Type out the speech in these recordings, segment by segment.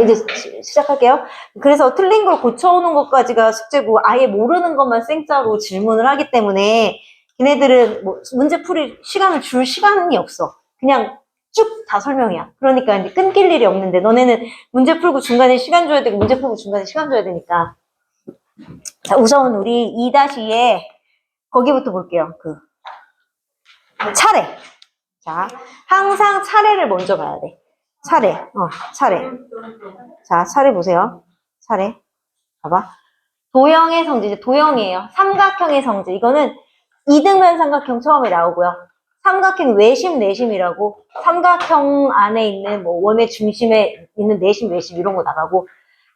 이제 시작할게요. 그래서 틀린 걸 고쳐오는 것까지가 숙제고 아예 모르는 것만 생짜로 질문을 하기 때문에 걔네들은 뭐 문제풀이 시간을 줄 시간이 없어. 그냥 쭉 다 설명이야. 그러니까 이제 끊길 일이 없는데 너네는 문제 풀고 중간에 시간 줘야 되고 문제 풀고 중간에 시간 줘야 되니까. 자, 우선 우리 2-2에 거기부터 볼게요. 그 차례. 자, 항상 차례를 먼저 봐야 돼. 차례. 차례. 자, 차례 보세요. 차례. 봐봐. 도형의 성질, 이제 도형이에요. 삼각형의 성질. 이거는 이등변 삼각형 처음에 나오고요. 삼각형 외심, 내심이라고 삼각형 안에 있는 뭐 원의 중심에 있는 내심, 외심 이런 거 나가고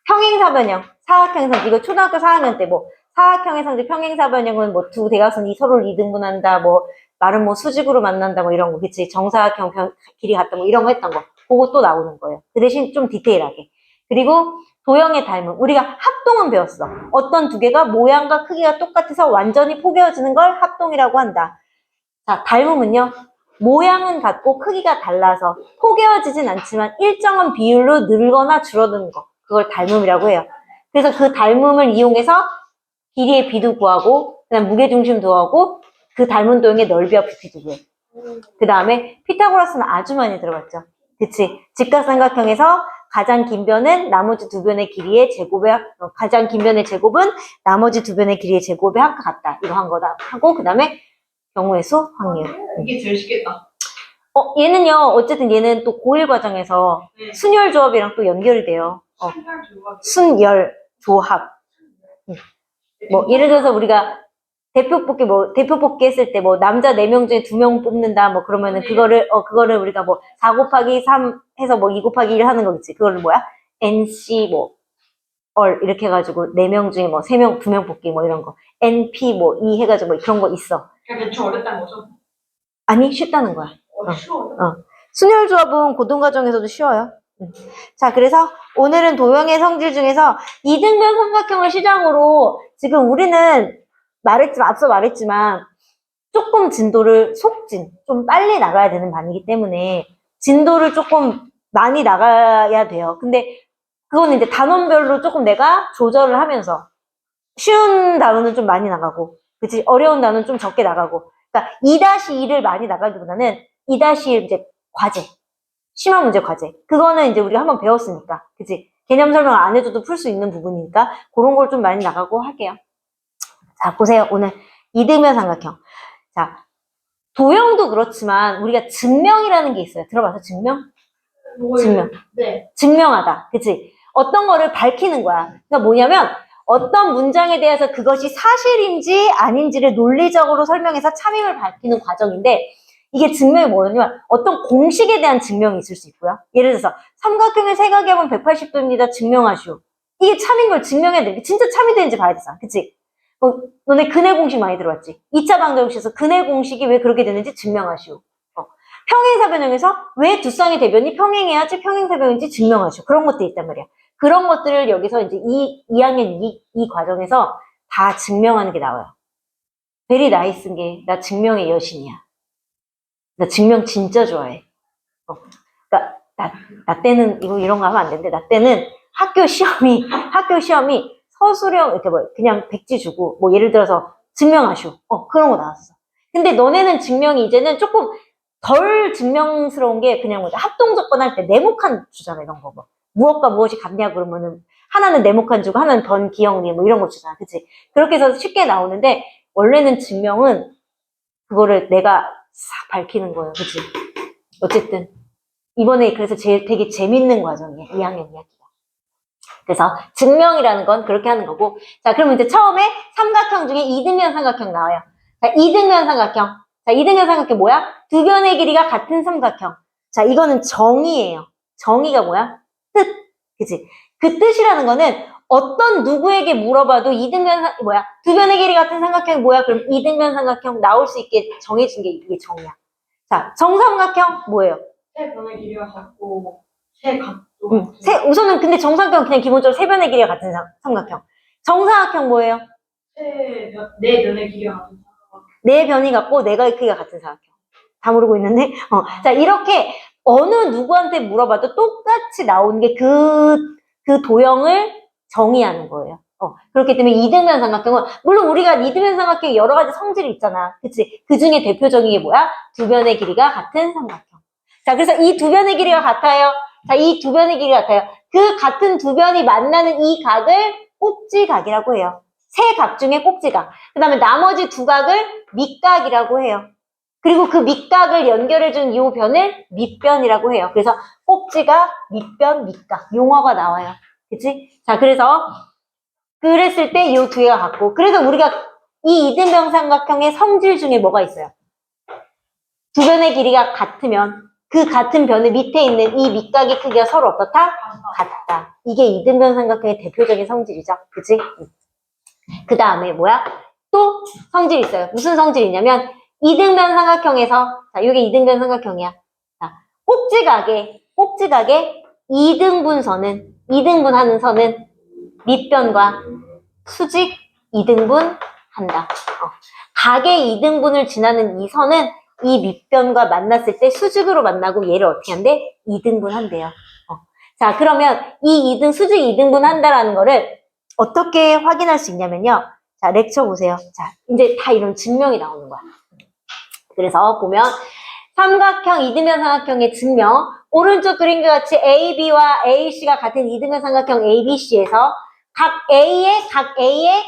평행사변형, 사각형의 성질. 이거 초등학교 4학년 때 뭐 사각형의 성질, 평행사변형은 뭐 두 대각선이 서로를 이등분한다, 뭐 말은 뭐 수직으로 만난다, 뭐 이런 거, 그치? 정사각형 길이 같다, 뭐 이런 거 했던 거. 그거 또 나오는 거예요. 그 대신 좀 디테일하게. 그리고 도형의 닮음. 우리가 합동은 배웠어. 어떤 두 개가 모양과 크기가 똑같아서 완전히 포개어지는 걸 합동이라고 한다. 자, 닮음은요. 모양은 같고 크기가 달라서 포개어지진 않지만 일정한 비율로 늘거나 줄어드는 거. 그걸 닮음이라고 해요. 그래서 그 닮음을 이용해서 길이의 비도 구하고 그다음 무게중심 구하고 그 닮은 도형의 넓이와 부피도 구해. 그 다음에 피타고라스는 아주 많이 들어봤죠. 그치? 직각삼각형에서 가장 긴 변은 나머지 두 변의 길이의 제곱의 가장 긴 변의 제곱은 나머지 두 변의 길이의 제곱의 합과 같다. 이거 한 거다 하고 그 다음에 경우의 수, 확률. 이게 제일 쉽겠다. 얘는요. 어쨌든 얘는 또 고1 과정에서 순열 조합이랑 또 연결이 돼요. 순열 조합. 뭐 예를 들어서 우리가 대표 뽑기 했을 때 뭐 남자 4명 중에 2명 뽑는다 뭐 그러면은 그거를 우리가 뭐 4 곱하기 3 해서 뭐 2 곱하기 1 하는 거겠지. 그거를 뭐야? NC 뭐 이렇게 해가지고 4명 중에 뭐 3명 2명 뽑기 뭐 이런 거 NP 뭐 2 해가지고 뭐 그런 거 있어. 그냥 대충 어렵다는 거죠? 아니 쉽다는 거야. 쉬워요? 순열 조합은 고등과정에서도 쉬워요. 자, 그래서 오늘은 도형의 성질 중에서 이등변 삼각형을 시작으로 지금 우리는 앞서 말했지만 조금 진도를 속진, 좀 빨리 나가야 되는 반이기 때문에 진도를 조금 많이 나가야 돼요. 근데 그건 이제 단원별로 조금 내가 조절을 하면서 쉬운 단원은 좀 많이 나가고, 그치? 어려운 단원은 좀 적게 나가고. 그러니까 2-2를 많이 나가기보다는 2-1 이제 과제, 심화 문제 과제. 그거는 이제 우리가 한번 배웠으니까, 그치? 개념 설명 안 해줘도 풀 수 있는 부분이니까 그런 걸 좀 많이 나가고 할게요. 자, 보세요. 오늘 이등변 삼각형. 자, 도형도 그렇지만 우리가 증명이라는 게 있어요. 들어봐서 증명? 증명. 네. 증명하다. 그치? 어떤 거를 밝히는 거야. 그러니까 뭐냐면 어떤 문장에 대해서 그것이 사실인지 아닌지를 논리적으로 설명해서 참임을 밝히는 과정인데 이게 증명이 뭐냐면 어떤 공식에 대한 증명이 있을 수 있고요. 예를 들어서 삼각형의 세각의 합은 180도입니다. 증명하시오. 이게 참인 걸 증명해야 돼. 진짜 참이 되는지 봐야 되잖아. 그치? 너네 근해 공식 많이 들어봤지? 2차 방정식에서 근해 공식이 왜 그렇게 되는지 증명하시오. 평행사변형에서 왜 두 쌍의 대변이 평행해야지 평행사변인지 증명하시오. 그런 것들이 있단 말이야. 그런 것들을 여기서 이제 2학년 이 과정에서 다 증명하는 게 나와요. 베리 나이스인 게 나 증명의 여신이야. 나 증명 진짜 좋아해. 그러니까 나 때는 이런 거 하면 안 되는데 나 때는 학교 시험이 서술형 이렇게 뭐 그냥 백지 주고 뭐 예를 들어서 증명하시오. 그런 거 나왔어. 근데 너네는 증명이 이제는 조금 덜 증명스러운 게 그냥 뭐 합동 조건 할 때 네모칸 주잖아. 이런 거 뭐 무엇과 무엇이 같냐 그러면은 하나는 네모칸 주고 하나는 번 기억니 뭐 이런 거 주잖아. 그치? 그렇게 해서 쉽게 나오는데 원래는 증명은 그거를 내가 싹 밝히는 거예요. 그치? 어쨌든 이번에 그래서 되게 재밌는 과정이에요. 2학년 이야기가. 그래서 증명이라는 건 그렇게 하는 거고. 자, 그러면 이제 처음에 삼각형 중에 이등변 삼각형 나와요. 자, 이등변 삼각형. 자, 이등변 삼각형 뭐야? 두 변의 길이가 같은 삼각형. 자, 이거는 정의예요. 정의가 뭐야? 뜻. 그치? 그 뜻이라는 거는 어떤 누구에게 물어봐도 두 변의 길이 같은 삼각형이 뭐야? 그럼 이등변 삼각형 나올 수 있게 정해진 게 이게 정의야. 자, 정삼각형 뭐예요? 세 변의 길이가 같고 세 각도. 우선은 근데 정삼각형 그냥 기본적으로 세 변의 길이가 같은 삼각형. 정사각형 뭐예요? 네 변의 길이가 같은 삼각형. 네 변이 같고 네 개의 크기가 같은 삼각형. 다 모르고 있는데? 자, 이렇게 어느 누구한테 물어봐도 똑같이 나오는 게 그 도형을 정의하는 거예요. 그렇기 때문에 이등변 삼각형은, 물론 우리가 이등변 삼각형에 여러 가지 성질이 있잖아. 그치? 그 중에 대표적인 게 뭐야? 두 변의 길이가 같은 삼각형. 자, 그래서 이 두 변의 길이가 같아요. 자, 이 두 변의 길이가 같아요. 그 같은 두 변이 만나는 이 각을 꼭지각이라고 해요. 세 각 중에 꼭지각. 그 다음에 나머지 두 각을 밑각이라고 해요. 그리고 그 밑각을 연결해준 이 변을 밑변이라고 해요. 그래서 꼭지각, 밑변, 밑각. 용어가 나와요. 그치? 자, 그랬을 때 이 두 개가 같고. 그래서 우리가 이 이등변 삼각형의 성질 중에 뭐가 있어요? 두 변의 길이가 같으면 그 같은 변의 밑에 있는 이 밑각의 크기가 서로 어떻다? 같다. 이게 이등변 삼각형의 대표적인 성질이죠. 그치? 그 다음에 뭐야? 또 성질이 있어요. 무슨 성질이 있냐면 이등변 삼각형에서, 자, 이게 이등변 삼각형이야. 자, 꼭지각의 이등분하는 선은 밑변과 수직 이등분한다. 각의 이등분을 지나는 이 선은 이 밑변과 만났을 때 수직으로 만나고 얘를 어떻게 한대? 이등분한대요. 자, 그러면 수직 이등분한다라는 거를 어떻게 확인할 수 있냐면요. 자, 렉처 보세요. 자, 이제 다 이런 증명이 나오는 거야. 그래서 보면 삼각형, 이등변 삼각형의 증명. 오른쪽 그림과 같이 AB와 AC가 같은 이등변 삼각형 ABC에서 각 A의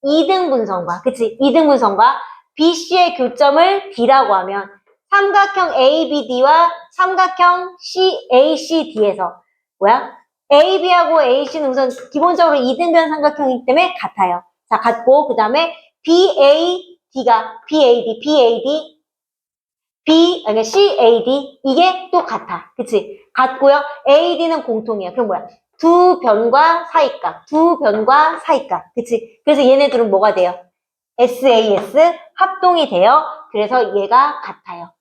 이등분선과, 그치? 이등분선과 BC의 교점을 D라고 하면 삼각형 ABD와 삼각형 ACD에서 뭐야? AB하고 AC는 우선 기본적으로 이등변 삼각형이기 때문에 같아요. 자, 같고, 그 다음에 아니, CAD, 이게 또 같아. 그치? 같고요. AD는 공통이야. 그럼 뭐야? 두 변과 사이각. 그치? 그래서 얘네들은 뭐가 돼요? SAS 합동이 돼요. 그래서 얘가 같아요.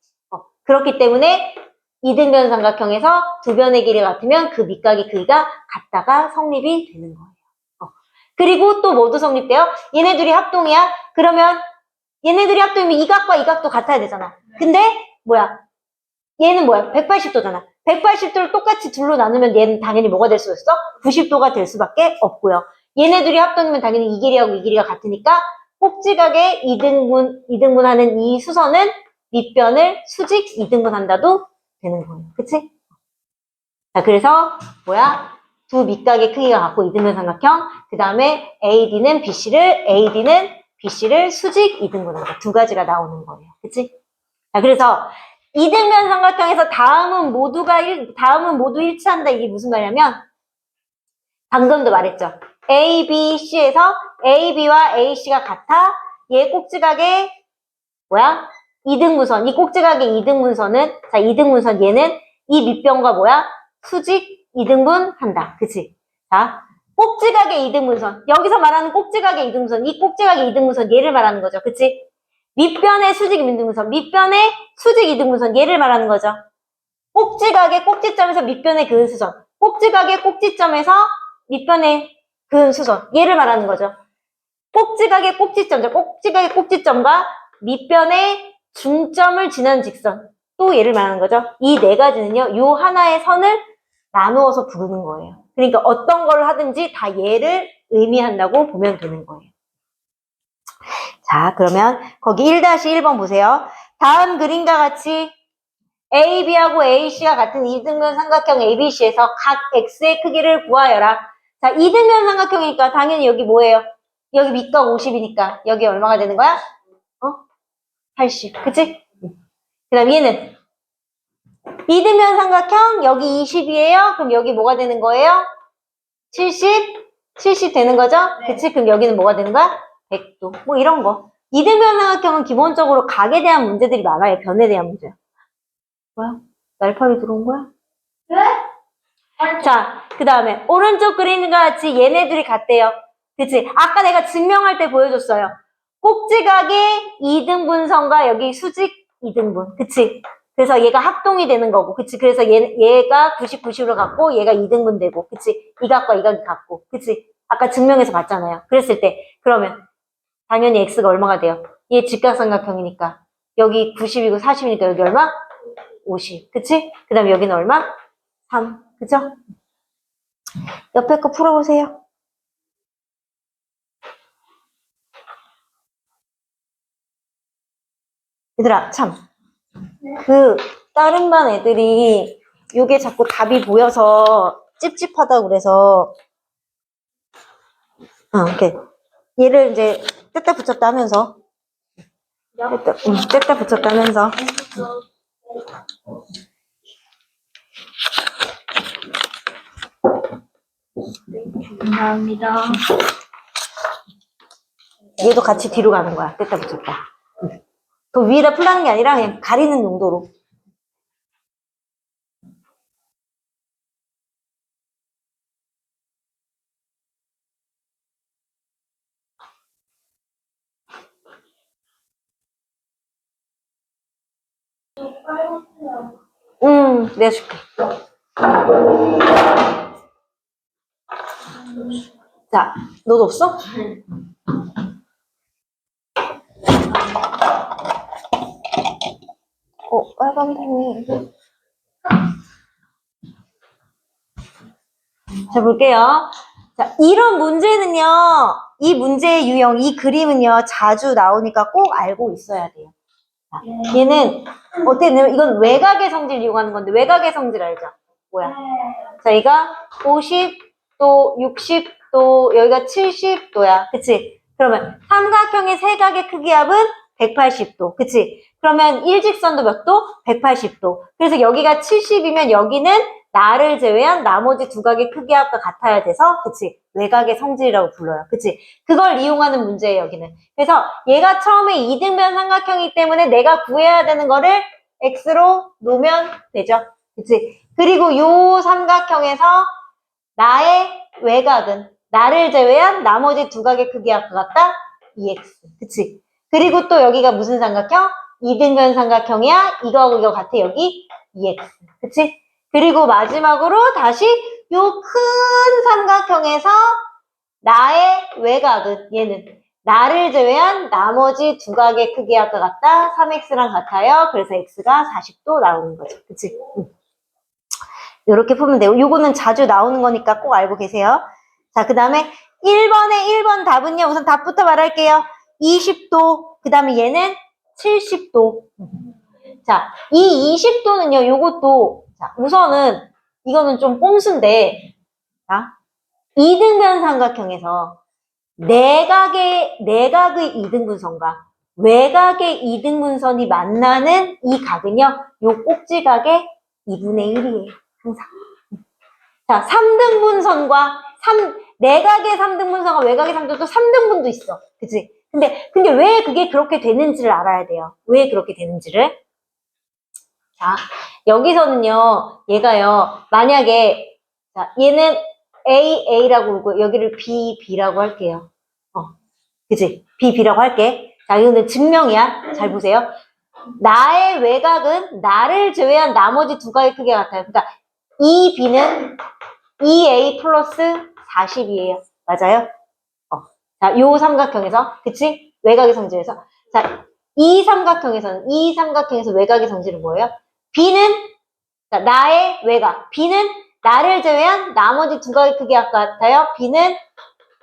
그렇기 때문에 이등변 삼각형에서 두 변의 길이가 같으면 그 밑각의 크기가 같다가 성립이 되는 거예요. 그리고 또 뭐도 성립돼요? 얘네들이 합동이야? 그러면 얘네들이 합동이면 이 각과 이 각도 같아야 되잖아. 근데 뭐야? 얘는 뭐야? 180도잖아. 180도를 똑같이 둘로 나누면 얘는 당연히 뭐가 될 수 있어? 90도가 될 수밖에 없고요. 얘네들이 합동이면 당연히 이 길이하고 이 길이가 같으니까 꼭지각의 이등분하는 이 수선은 밑변을 수직 이등분한다도 되는 거예요. 그치? 자, 그래서 뭐야? 두 밑각의 크기가 같고 이등변 삼각형. 그 다음에 AD는 BC를 수직 이등분한다. 두 가지가 나오는 거예요. 그치? 자, 그래서 이등변 삼각형에서 다음은 모두 일치한다. 이게 무슨 말이냐면 방금도 말했죠. A, B, C에서 AB와 AC가 같아. 얘 꼭지각의 뭐야? 이등분선. 이 꼭지각의 이등분선은, 자, 이등분선 얘는 이 밑변과 뭐야? 수직 이등분한다. 그치? 자, 꼭지각의 이등분선. 여기서 말하는 꼭지각의 이등분선. 이 꼭지각의 이등분선 얘를 말하는 거죠. 그치? 밑변의 수직 이등분선 얘를 말하는 거죠. 꼭지각의 꼭지점에서 밑변에 그은 수선. 꼭지각의 꼭지점에서 밑변에 그은 수선. 얘를 말하는 거죠. 꼭지각의 꼭지점과 밑변의 중점을 지난 직선. 또 얘를 말하는 거죠. 이 네 가지는요. 요 하나의 선을 나누어서 부르는 거예요. 그러니까 어떤 걸 하든지 다 얘를 의미한다고 보면 되는 거예요. 자, 그러면 거기 1-1번 보세요. 다음 그림과 같이 AB하고 AC가 같은 이등변 삼각형 ABC에서 각 X의 크기를 구하여라. 자, 이등변 삼각형이니까 당연히 여기 뭐예요? 여기 밑각 50이니까 여기 얼마가 되는 거야? 80. 그치? 그 다음 얘는 이등변 삼각형 여기 20이에요. 그럼 여기 뭐가 되는 거예요? 70 되는 거죠? 네. 그치? 그럼 여기는 뭐가 되는 거야? 100도. 뭐 이런 거. 이등변 삼각형은 기본적으로 각에 대한 문제들이 많아요. 변에 대한 문제. 뭐야? 날파리 들어온 거야? 네? 자, 그 다음에 오른쪽 그림과 같이 얘네들이 같대요. 그치? 아까 내가 증명할 때 보여줬어요. 꼭지각의 이등분선과 여기 수직 이등분. 그치? 그래서 얘가 합동이 되는 거고. 그치? 그래서 얘가 90, 90으로 갖고 얘가 이등분 되고. 그치? 이 각과 이 각이 같고. 그치? 아까 증명해서 봤잖아요. 그랬을 때. 그러면 당연히 X가 얼마가 돼요? 얘 직각삼각형이니까. 여기 90이고 40이니까 여기 얼마? 50. 그치? 그 다음에 여기는 얼마? 3. 그죠? 옆에 거 풀어보세요. 얘들아, 참. 다른 반 애들이 요게 자꾸 답이 보여서 찝찝하다고 그래서, 이렇게. 얘를 이제 뗐다 붙였다 하면서, 뗐다 붙였다 하면서. 감사합니다. 얘도 같이 뒤로 가는 거야. 뗐다 붙였다. 그 위에다 풀라는 게 아니라 그냥 가리는 용도로. 내가 줄게. 자, 너도 없어? 빨간 펜이. 자, 볼게요. 자, 이런 문제는요, 이 문제의 유형, 이 그림은요, 자주 나오니까 꼭 알고 있어야 돼요. 자, 얘는, 어떻게 되냐면, 이건 외곽의 성질 이용하는 건데, 외곽의 성질 알죠? 뭐야? 자, 얘가 50도, 60도, 여기가 70도야. 그치? 그러면 삼각형의 세각의 크기 합은 180도. 그치? 그러면 일직선도 몇 도? 180도. 그래서 여기가 70이면 여기는 나를 제외한 나머지 두 각의 크기 합과 같아야 돼서, 그치? 외곽의 성질이라고 불러요. 그치? 그걸 이용하는 문제예요, 여기는. 그래서 얘가 처음에 이등변 삼각형이기 때문에 내가 구해야 되는 거를 x로 놓으면 되죠. 그치? 그리고 요 삼각형에서 나의 외곽은 나를 제외한 나머지 두 각의 크기 합과 같다? 2x. 그치? 그리고 또 여기가 무슨 삼각형? 이등변 삼각형이야. 이거하고 이거 같아. 여기 2x. 그치? 그리고 마지막으로 다시 요 큰 삼각형에서 나의 외곽은 얘는 나를 제외한 나머지 두 각의 크기 합과 같다. 3x랑 같아요. 그래서 x가 40도 나오는 거죠. 그치? 이렇게 풀면 돼요. 요거는 자주 나오는 거니까 꼭 알고 계세요. 자, 그 다음에 1번 답은요. 우선 답부터 말할게요. 20도. 그 다음에 얘는 70도. 자, 이 20도는요. 요것도 자, 우선은 이거는 좀 꼼수인데 자, 이등변 삼각형에서 내각의 이등분선과 외곽의 이등분선이 만나는 이 각은요. 요 꼭지각의 2분의 1이에요. 항상. 자, 3등분선과 내각의 3등분선과 외곽의 3등분도 3등분도 있어. 그치? 근데 왜 그게 그렇게 되는지를 알아야 돼요. 왜 그렇게 되는지를. 자, 여기서는요, 얘가요, 만약에, 자, 얘는 A라고 울고, 여기를 B라고 할게요. 그치? B라고 할게. 자, 이거는 증명이야. 잘 보세요. 나의 외곽은 나를 제외한 나머지 두 가지 크기가 같아요. 그러니까 이 B는 2A 플러스 40이에요. 맞아요? 자, 요 삼각형에서, 그치? 외곽의 성질에서. 자, 이 삼각형에서 외곽의 성질은 뭐예요? B는, 자, 나의 외곽. B는 나를 제외한 나머지 두 가지 크기가 같아요. B는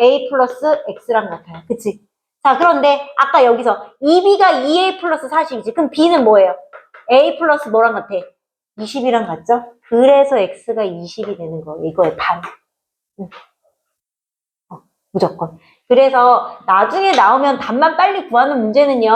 A 플러스 X랑 같아요. 그치? 자, 그런데 아까 여기서 2B가 2A 플러스 40이지. 그럼 B는 뭐예요? A 플러스 뭐랑 같아? 20이랑 같죠? 그래서 X가 20이 되는 거예요. 이거의 반. 무조건. 그래서 나중에 나오면 답만 빨리 구하는 문제는요.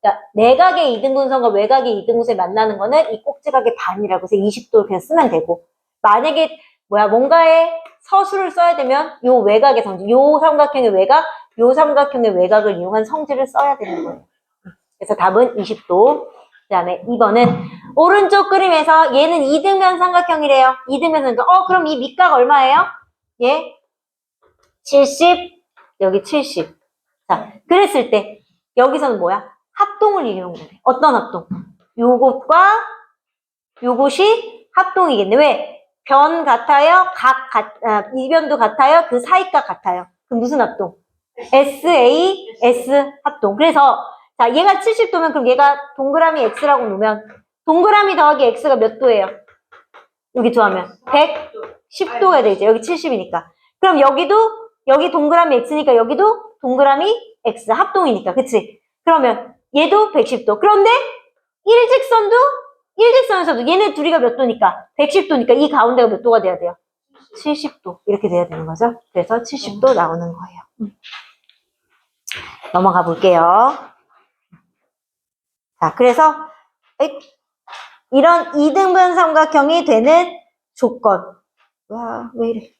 그러니까 내각의 이등분선과 외곽의 이등분선이 만나는 거는 이 꼭지각의 반이라고 해서 20도를 그냥 쓰면 되고 만약에 뭔가에 서술을 써야 되면 요 외곽의 성질, 요 삼각형의 외곽, 요 삼각형의 외곽을 이용한 성질을 써야 되는 거예요. 그래서 답은 20도. 그 다음에 2번은 오른쪽 그림에서 얘는 이등변 삼각형이래요. 이등변 삼각형. 그럼 이 밑각 얼마예요? 예? 70, 여기 70. 자, 그랬을 때 여기서는 뭐야? 합동을 이용해. 어떤 합동? 요것과 요것이 합동이겠네. 왜? 변 같아요? 이변도 같아요? 그 사이가 같아요. 그럼 무슨 합동? SAS 합동. 그래서 자, 얘가 70도면 그럼 얘가 동그라미 X라고 놓으면 동그라미 더하기 x가 몇 도예요? 여기 더하면 110도가 되죠. 여기 70이니까. 그럼 여기 동그라미 x니까 여기도 동그라미 x 합동이니까. 그치? 그러면 얘도 110도. 그런데 일직선에서도 얘네 둘이가 몇 도니까? 110도니까 이 가운데가 몇 도가 돼야 돼요? 70도. 이렇게 돼야 되는 거죠. 그래서 70도 나오는 거예요. 넘어가 볼게요. 자, 그래서 이런 이등변 삼각형이 되는 조건. 와, 왜 이래?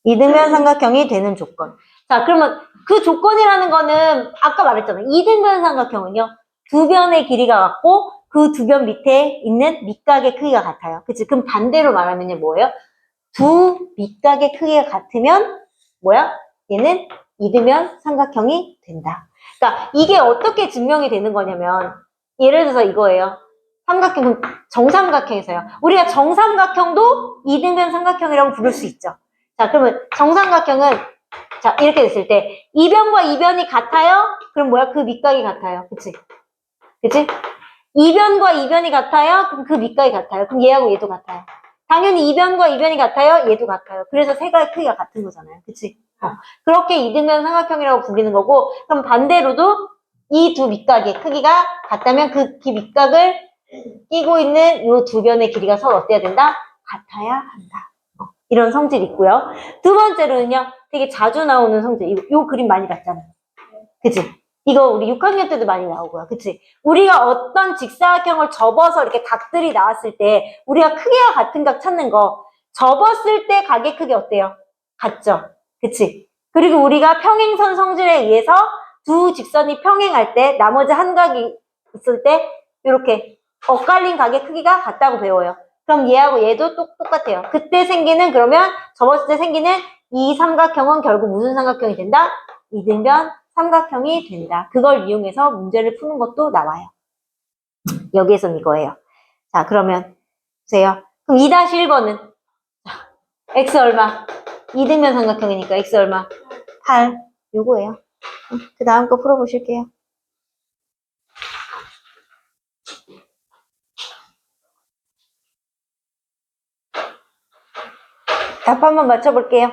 이등변 삼각형이 되는 조건. 자, 그러면 그 조건이라는 거는 아까 말했잖아요. 이등변 삼각형은요. 두 변의 길이가 같고 그 두 변 밑에 있는 밑각의 크기가 같아요. 그치? 그럼 반대로 말하면 뭐예요? 두 밑각의 크기가 같으면 뭐야? 얘는 이등변 삼각형이 된다. 그러니까 이게 어떻게 증명이 되는 거냐면 예를 들어서 이거예요. 삼각형, 정삼각형에서요. 우리가 정삼각형도 이등변 삼각형이라고 부를 수 있죠. 자, 그러면 정삼각형은 자 이렇게 됐을 때 이변과 이변이 같아요? 그럼 뭐야? 그 밑각이 같아요. 그치? 그치? 이변과 이변이 같아요? 그럼 그 밑각이 같아요. 그럼 얘하고 얘도 같아요. 당연히 이변과 이변이 같아요? 얘도 같아요. 그래서 세가의 크기가 같은 거잖아요. 그치? 그렇게 이등변 삼각형이라고 부르는 거고, 그럼 반대로도 이 두 밑각의 크기가 같다면 그 밑각을 끼고 있는 이 두 변의 길이가 서로 어때야 된다? 같아야 한다. 이런 성질이 있고요. 두 번째로는요, 되게 자주 나오는 성질. 이 그림 많이 봤잖아요. 그치? 이거 우리 6학년 때도 많이 나오고요. 그치? 우리가 어떤 직사각형을 접어서 이렇게 각들이 나왔을 때 우리가 크기가 같은 각 찾는 거 접었을 때 각의 크기 어때요? 같죠? 그치? 그리고 우리가 평행선 성질에 의해서 두 직선이 평행할 때 나머지 한 각이 있을 때 이렇게 엇갈린 각의 크기가 같다고 배워요. 그럼 얘하고 얘도 똑같아요. 그때 생기는 그러면 접었을 때 생기는 이 삼각형은 결국 무슨 삼각형이 된다? 이등변 삼각형이 된다. 그걸 이용해서 문제를 푸는 것도 나와요. 여기에선 이거예요. 자, 그러면 보세요. 그럼 2-1번은 x 얼마? 이등변 삼각형이니까 x 얼마? 8. 요거예요. 그 다음 거 풀어보실게요. 답 한번 맞춰볼게요.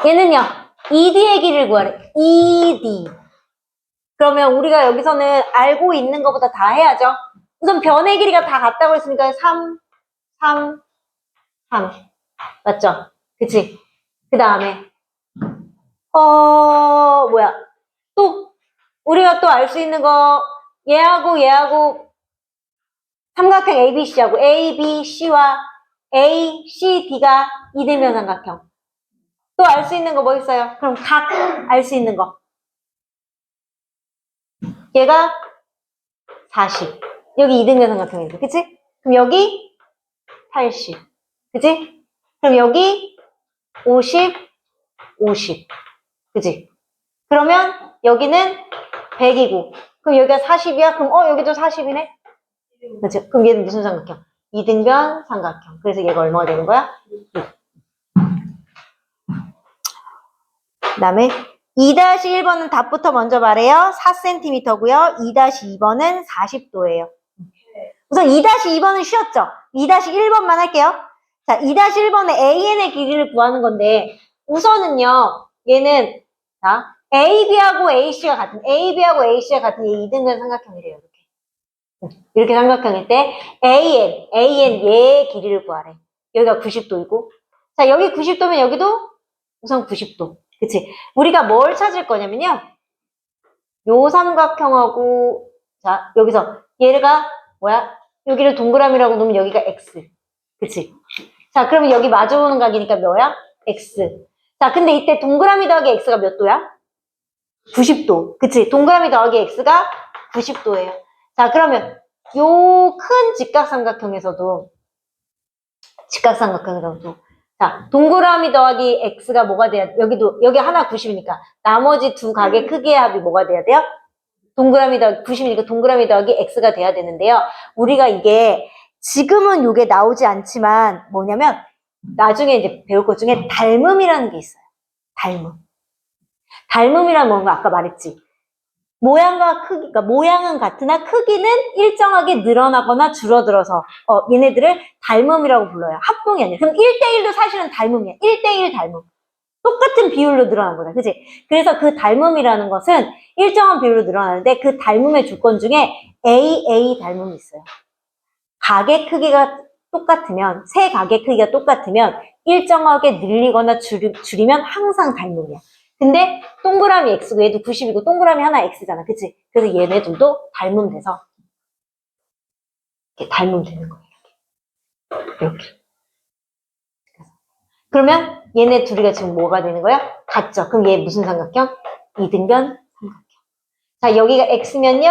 얘는요. ED의 길이를 구하래. ED. 그러면 우리가 여기서는 알고 있는 것보다 다 해야죠. 우선 변의 길이가 다 같다고 했으니까 3, 3, 3. 맞죠? 그치? 그 다음에 뭐야. 또 우리가 또 알 수 있는 거 얘하고 삼각형 ABC하고 ABC와 ACD가 이등변 삼각형. 또 알 수 있는 거 뭐 있어요? 그럼 각 알 수 있는 거. 얘가 40. 여기 이등변 삼각형이죠. 그치? 그럼 여기 80. 그치? 그럼 여기 50, 50. 그치? 그러면 여기는 100이고. 그럼 여기가 40이야? 그럼 여기도 40이네? 그치? 그럼 얘는 무슨 삼각형? 이등변 삼각형. 그래서 얘가 얼마가 되는 거야? 6. 그 다음에 2-1번은 답부터 먼저 말해요. 4cm고요. 2-2번은 40도예요. 우선 2-2번은 쉬웠죠? 2-1번만 할게요. 자, 2-1번은 AN의 길이를 구하는 건데 우선은요. 얘는 자, AB하고 AC가 같은 이 이등변 삼각형이래요. 이렇게 삼각형일 때 AN 얘의 길이를 구하래. 여기가 90도이고 자, 여기 90도면 여기도 우선 90도. 그치? 우리가 뭘 찾을 거냐면요. 요 삼각형하고, 자, 여기서, 얘가 뭐야? 여기를 동그라미라고 놓으면 여기가 X. 그치? 자, 그러면 여기 마주보는 각이니까 뭐야? X. 자, 근데 이때 동그라미 더하기 X가 몇 도야? 90도. 그치? 동그라미 더하기 X가 90도예요. 자, 그러면 요 큰 직각삼각형에서도 자, 동그라미 더하기 x가 뭐가 돼야 돼? 여기 하나 90이니까 나머지 두 각의 크기의 합이 뭐가 돼야 돼요? 동그라미 더하기 90이니까 동그라미 더하기 x가 돼야 되는데요. 우리가 이게 지금은 이게 나오지 않지만 뭐냐면 나중에 이제 배울 것 중에 닮음이라는 게 있어요. 닮음이란 뭔가 아까 말했지. 모양과 크기, 그러니까 모양은 같으나 크기는 일정하게 늘어나거나 줄어들어서 얘네들을 닮음이라고 불러요. 합동이 아니라. 그럼 1대1도 사실은 닮음이야. 1대1 닮음. 똑같은 비율로 늘어난 거다. 그치? 그래서 그 닮음이라는 것은 일정한 비율로 늘어나는데 그 닮음의 조건 중에 AA 닮음이 있어요. 각의 크기가 똑같으면, 세 각의 크기가 똑같으면 일정하게 늘리거나 줄이면 항상 닮음이야. 근데 동그라미 X고 얘도 90이고 동그라미 하나 X잖아. 그치? 그래서 얘네들도 닮음돼서 이렇게 닮음되는 거예요. 이렇게. 그러면 얘네 둘이가 지금 뭐가 되는 거야? 같죠? 그럼 얘 무슨 삼각형? 이등변 삼각형. 자, 여기가 X면요.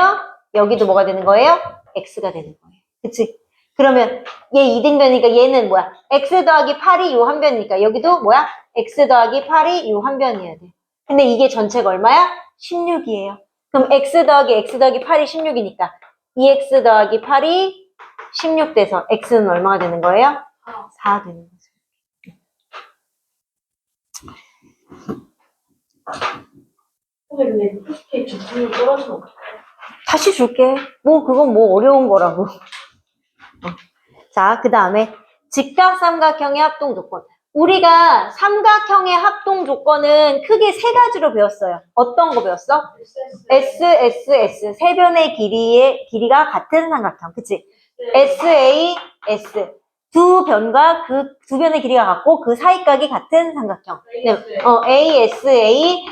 여기도 뭐가 되는 거예요? X가 되는 거예요. 그치? 그러면 얘 이등변이니까 얘는 뭐야? X 더하기 8이 요 한 변이니까 여기도 뭐야? X 더하기 8이 요 한 변이어야 돼. 근데 이게 전체가 얼마야? 16이에요. 그럼 X 더하기 8이 16이니까 2X 더하기 8이 16 돼서 X는 얼마가 되는 거예요? 4 되는 거죠. 근데 이렇게 집중력 떨어지면 어떡해? 다시 줄게. 뭐 그건 뭐 어려운 거라고. 자, 그 다음에 직각삼각형의 합동 조건. 우리가 삼각형의 합동 조건은 크게 세 가지로 배웠어요. 어떤 거 배웠어? S, S, S. 세 변의 길이가 같은 삼각형. 그치? S, A, S. 두 변과 그 두 변의 길이가 같고 그 사이각이 같은 삼각형. A, S, A.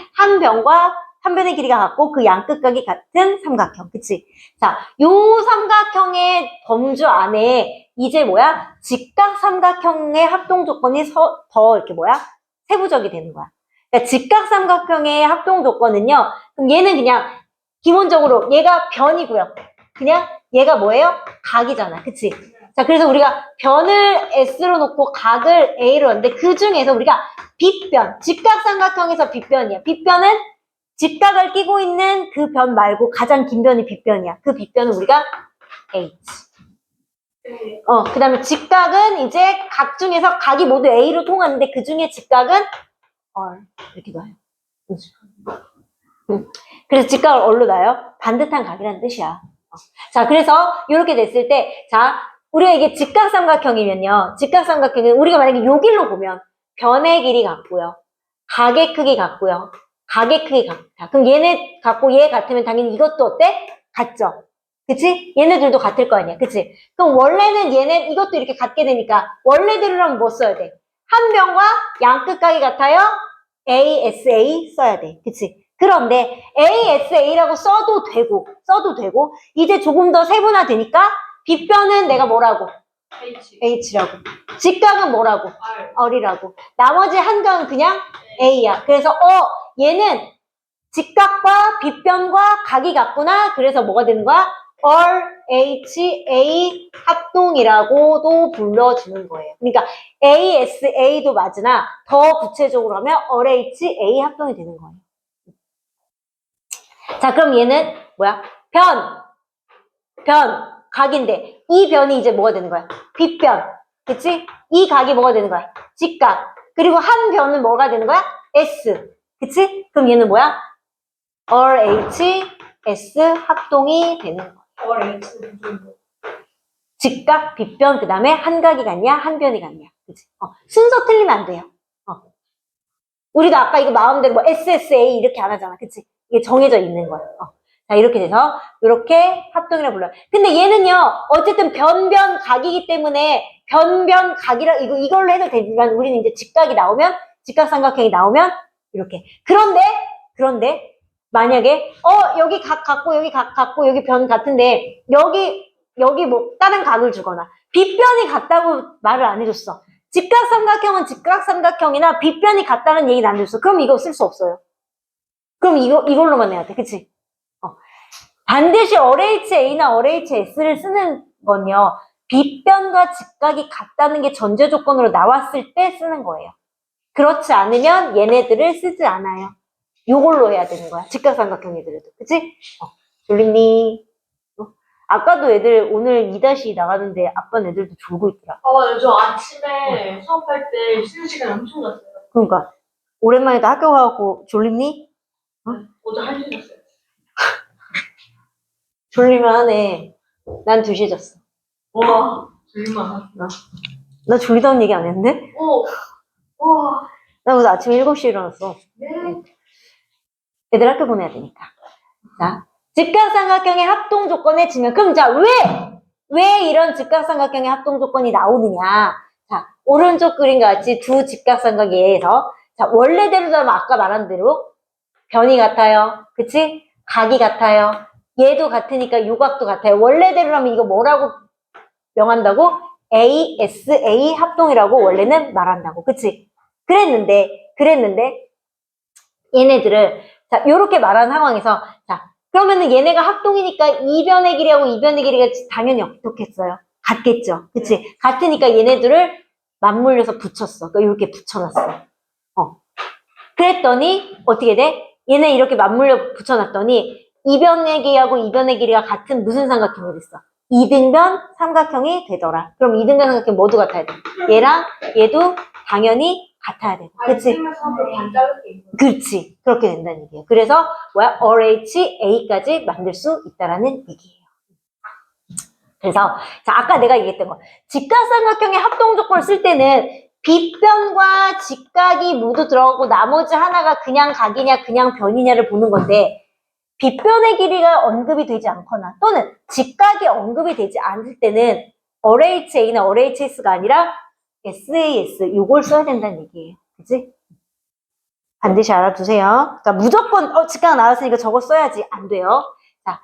한 변의 길이가 같고 그 양끝각이 같은 삼각형. 그치? 자, 요 삼각형의 범주 안에 이제 뭐야? 직각삼각형의 합동 조건이 더 이렇게 뭐야? 세부적이 되는 거야. 그러니까 직각삼각형의 합동 조건은요. 그럼 얘는 그냥 기본적으로 얘가 변이고요. 그냥 얘가 뭐예요? 각이잖아. 그치? 자, 그래서 우리가 변을 S로 놓고 각을 A로 하는데 그 중에서 우리가 빗변, 직각삼각형에서 빗변이야. 빗변은 직각을 끼고 있는 그 변 말고 가장 긴 변이 빗변이야. 그 빗변은 우리가 H. 그 다음에 직각은 이제 각 중에서 각이 모두 A로 통하는데 그 중에 직각은 R. 이렇게 봐요. 그래서 직각을 R로 놔요. 반듯한 각이라는 뜻이야. 자, 그래서 이렇게 됐을 때, 자, 우리가 이게 직각삼각형이면요. 직각삼각형은 우리가 만약에 요 길로 보면 변의 길이 같고요. 각의 크기 같고요. 각의 크기 같다. 그럼 얘네 같고 얘 같으면 당연히 이것도 어때? 같죠? 그치? 얘네들도 같을 거 아니야. 그치? 그럼 원래는 이것도 이렇게 같게 되니까 원래대로 하면 뭐 써야 돼? 한 변과 양끝각이 같아요? ASA 써야 돼. 그치? 그런데 ASA라고 써도 되고 이제 조금 더 세분화되니까 빗변은 내가 뭐라고? H라고. 직각은 뭐라고? R이라고. 나머지 한 변은 그냥 A야. 그래서 얘는 직각과 빗변과 각이 같구나. 그래서 뭐가 되는 거야? RHA 합동이라고도 불러주는 거예요. 그러니까 ASA도 맞으나 더 구체적으로 하면 RHA 합동이 되는 거예요. 자, 그럼 얘는 뭐야? 각인데 이 변이 이제 뭐가 되는 거야? 빗변. 그치? 이 각이 뭐가 되는 거야? 직각. 그리고 한 변은 뭐가 되는 거야? S. 그치? 그럼 얘는 뭐야? RHS 합동이 되는 거야. 직각, 빗변, 그 다음에 한 각이 같냐, 한 변이 같냐. 그치? 순서 틀리면 안 돼요. 우리도 아까 이거 마음대로 뭐 SSA 이렇게 안 하잖아. 그치? 이게 정해져 있는 거야. 자, 이렇게 돼서, 이렇게 합동이라고 불러요. 근데 얘는요, 어쨌든 각이기 때문에, 각이라, 이걸로 해도 되지만, 우리는 이제 직각삼각형이 나오면, 이렇게. 그런데, 만약에, 여기 각 같고, 여기 각 같고, 여기 변 같은데, 여기 뭐, 다른 각을 주거나, 빗변이 같다고 말을 안 해줬어. 직각삼각형은 직각삼각형이나 빗변이 같다는 얘기는 안 해줬어. 그럼 이거 쓸 수 없어요. 그럼 이걸로만 해야 돼. 그치? 반드시 RHA나 RHS를 쓰는 건요. 빗변과 직각이 같다는 게 전제 조건으로 나왔을 때 쓰는 거예요. 그렇지 않으면 얘네들을 쓰지 않아요. 요걸로 해야 되는 거야. 직각삼각형 애들도. 그치? 졸리니? 아까도 애들 오늘 2-2 나가는데 아빠는 애들도 졸고 있더라. 요즘 아침에 수업할 때 쉬는 시간이 엄청 났어요. 그러니까 오랜만에 또 학교 가갖고 졸리니? 어제 1시 잤어요. 졸리면 하네. 난 2시에 잤어. 와, 졸리만. 나 졸리다는 얘기 안 했는데? 오, 와, 나 오늘 아침에 7시에 일어났어. 네. 애들 학교 보내야 되니까. 자, 직각삼각형의 합동 조건의 증명. 그럼 자, 왜 이런 직각삼각형의 합동 조건이 나오느냐? 자, 오른쪽 그림과 같이 두 직각삼각 예에서 자, 원래대로라면 아까 말한 대로 변이 같아요. 그치? 각이 같아요. 얘도 같으니까 요각도 같아요. 원래대로라면 이거 뭐라고 명한다고? ASA 합동이라고 원래는 말한다고. 그치? 그랬는데 얘네들을 자, 요렇게 말한 상황에서 자, 그러면은 얘네가 합동이니까 이변의 길이하고 이변의 길이가 당연히 어떻겠어요? 같겠죠. 그치? 같으니까 얘네들을 맞물려서 붙였어. 그러니까 이렇게 붙여놨어. 그랬더니 어떻게 돼? 얘네 이렇게 맞물려 붙여놨더니 이변의 길이하고 이변의 길이가 같은 무슨 삼각형이 됐어? 이등변 삼각형이 되더라. 그럼 이등변 삼각형 모두 같아야 돼. 얘랑 얘도 당연히 같아야 돼. 그치? 반 자를게. 그렇지. 그렇게 된다는 얘기예요. 그래서 뭐야? RHA까지 만들 수 있다라는 얘기예요. 그래서 자, 아까 내가 얘기했던 거. 직각삼각형의 합동 조건을 쓸 때는 빗변과 직각이 모두 들어가고 나머지 하나가 그냥 각이냐 그냥 변이냐를 보는 건데 빗변의 길이가 언급이 되지 않거나 또는 직각이 언급이 되지 않을 때는 RHA나 RHS가 아니라 SAS 요걸 써야 된다는 얘기예요. 그치? 반드시 알아두세요. 그러니까 무조건 직각 나왔으니까 저거 써야지 안 돼요. 자,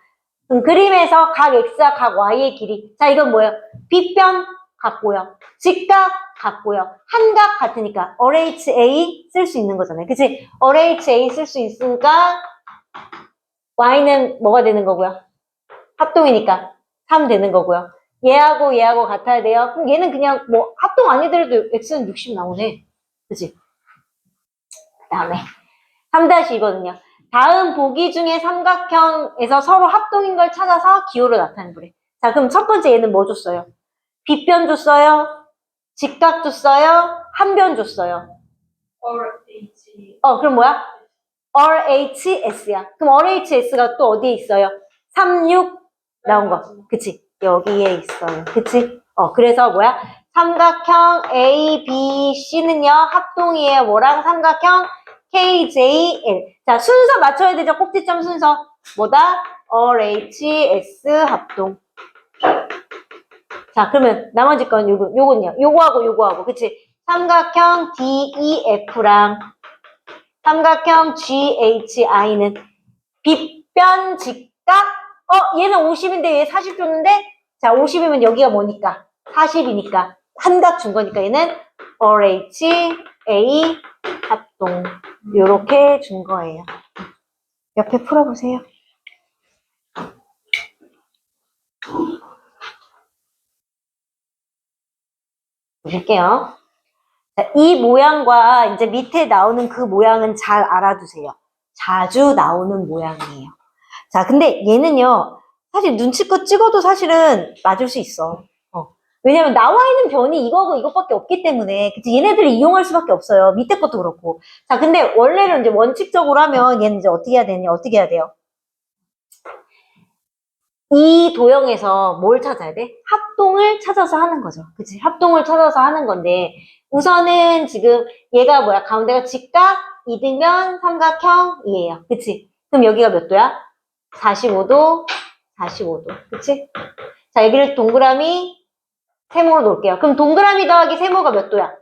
그럼 그림에서 각 X와 각 Y의 길이. 자, 이건 뭐예요? 빗변 같고요. 직각 같고요. 한각 같으니까 RHA 쓸 수 있는 거잖아요. 그치? RHA 쓸 수 있으니까 Y는 뭐가 되는 거고요? 합동이니까 3 되는 거고요. 얘하고 얘하고 같아야 돼요. 그럼 얘는 그냥 뭐 합동 아니더라도 X는 60 나오네. 그치? 그 다음에 3-2거든요. 다음 보기 중에 삼각형에서 서로 합동인 걸 찾아서 기호로 나타내는 거래. 자, 그럼 첫 번째 얘는 뭐 줬어요? 빗변 줬어요? 직각 줬어요? 한변 줬어요? RH. 그럼 뭐야? RHS야. 그럼 RHS가 또 어디에 있어요? 3, 6 나온 거. 그치? 여기에 있어요. 그치? 그래서 뭐야? 삼각형 A, B, C는요, 합동이에요. 뭐랑 삼각형 KJL. 자, 순서 맞춰야 되죠? 꼭지점 순서. 뭐다? RHS 합동. 자, 그러면 나머지 건 요건요. 요거하고, 그치? 삼각형 DEF랑 삼각형 GHI는 빗변 직각? 얘는 50인데 얘 40 줬는데? 자, 50이면 여기가 뭐니까? 40이니까. 한각 준 거니까 얘는 RHA 합동. 요렇게 준 거예요. 옆에 풀어보세요. 볼게요. 자, 이 모양과 이제 밑에 나오는 그 모양은 잘 알아두세요. 자주 나오는 모양이에요. 자, 근데 얘는요, 사실 눈치껏 찍어도 사실은 맞을 수 있어. 왜냐면 나와 있는 변이 이거고 이것밖에 없기 때문에, 그치? 얘네들을 이용할 수밖에 없어요. 밑에 것도 그렇고. 자, 근데 원래는 이제 원칙적으로 하면 얘는 이제 어떻게 해야 되냐, 어떻게 해야 돼요? 이 도형에서 뭘 찾아야 돼? 합동을 찾아서 하는 거죠. 그치? 합동을 찾아서 하는 건데, 우선은 지금 얘가 뭐야? 가운데가 직각, 이등변, 삼각형이에요. 그치? 그럼 여기가 몇 도야? 45도, 45도. 그치? 자, 여기를 동그라미, 세모로 놓을게요. 그럼 동그라미 더하기 세모가 몇 도야?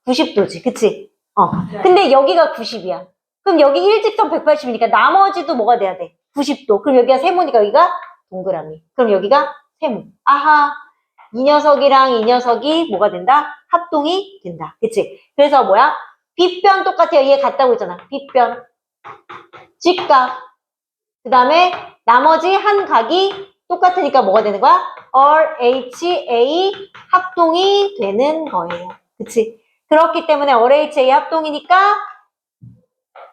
90도지. 그치? 근데 여기가 90이야. 그럼 여기 일직선 180이니까 나머지도 뭐가 돼야 돼? 90도. 그럼 여기가 세모니까 여기가 동그라미. 그럼 여기가 세모. 아하. 이 녀석이랑 이 녀석이 뭐가 된다? 합동이 된다. 그치? 그래서 뭐야? 빗변 똑같아요. 얘 같다고 했잖아. 빗변. 직각. 그 다음에 나머지 한 각이 똑같으니까 뭐가 되는 거야? RHA 합동이 되는 거예요. 그치? 그렇기 때문에 RHA 합동이니까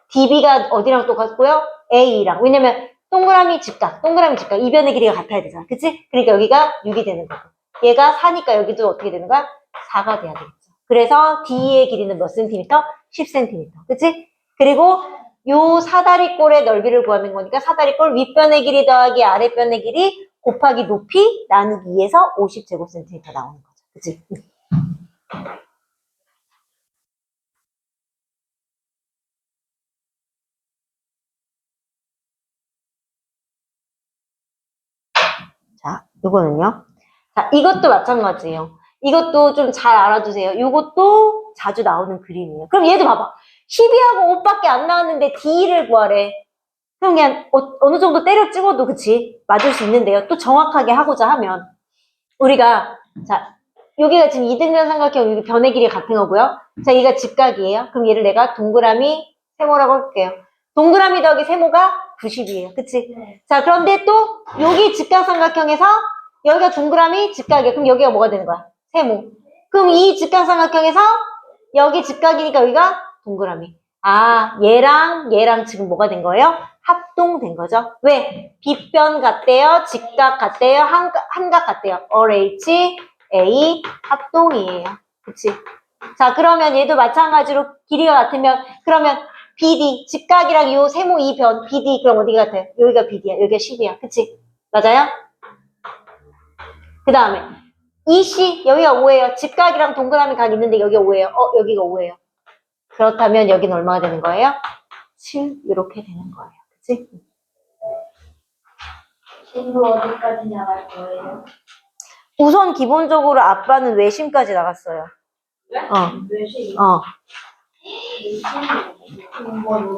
DB가 어디랑 똑같고요? A랑. 왜냐면 동그라미 직각, 이변의 길이가 같아야 되잖아. 그치? 그러니까 여기가 6이 되는 거고. 얘가 4니까 여기도 어떻게 되는 거야? 4가 돼야 되겠죠. 그래서 D의 길이는 몇 센티미터? 10cm. 그치? 그리고 요 사다리꼴의 넓이를 구하는 거니까 사다리꼴 윗변의 길이 더하기 아랫변의 길이 곱하기 높이 나누기 2에서 50제곱센티미터 나오는 거죠. 그치? 자, 요거는요. 자, 이것도 마찬가지예요. 이것도 좀 잘 알아두세요. 이것도 자주 나오는 그림이에요. 그럼 얘도 봐봐. 12하고 5밖에 안 나왔는데 D를 구하래. 그럼 그냥 어느 정도 때려 찍어도 그치? 맞을 수 있는데요. 또 정확하게 하고자 하면 우리가 자 여기가 지금 이등변 삼각형 여기 변의 길이 같은 거고요. 자 얘가 직각이에요. 그럼 얘를 내가 동그라미 세모라고 할게요. 동그라미 더하기 세모가 90이에요. 그치? 네. 자 그런데 또 여기 직각삼각형에서 여기가 동그라미 직각이에요. 그럼 여기가 뭐가 되는 거야? 세모. 그럼 이 직각삼각형에서 여기 직각이니까 여기가 동그라미. 아 얘랑 얘랑 지금 뭐가 된 거예요? 합동된 거죠. 왜? 빗변 같대요. 직각 같대요. 한각 같대요. RH, A 합동이에요. 그치? 자 그러면 얘도 마찬가지로 길이가 같으면 그러면 BD 직각이랑 요 세모 이 변 BD 그럼 어디가 같아요? 여기가 BD야. 여기가 10이야. 그치? 맞아요? 그 다음에 EC 여기가 5예요. 직각이랑 동그라미 각 있는데 여기가 5예요. 여기가 5예요. 그렇다면 여기는 얼마가 되는 거예요? 7 이렇게 되는 거예요. 그치? 진도 어디까지 나갈 거예요? 우선 기본적으로 아빠는 외심까지 나갔어요. 네? 어. 몇 시?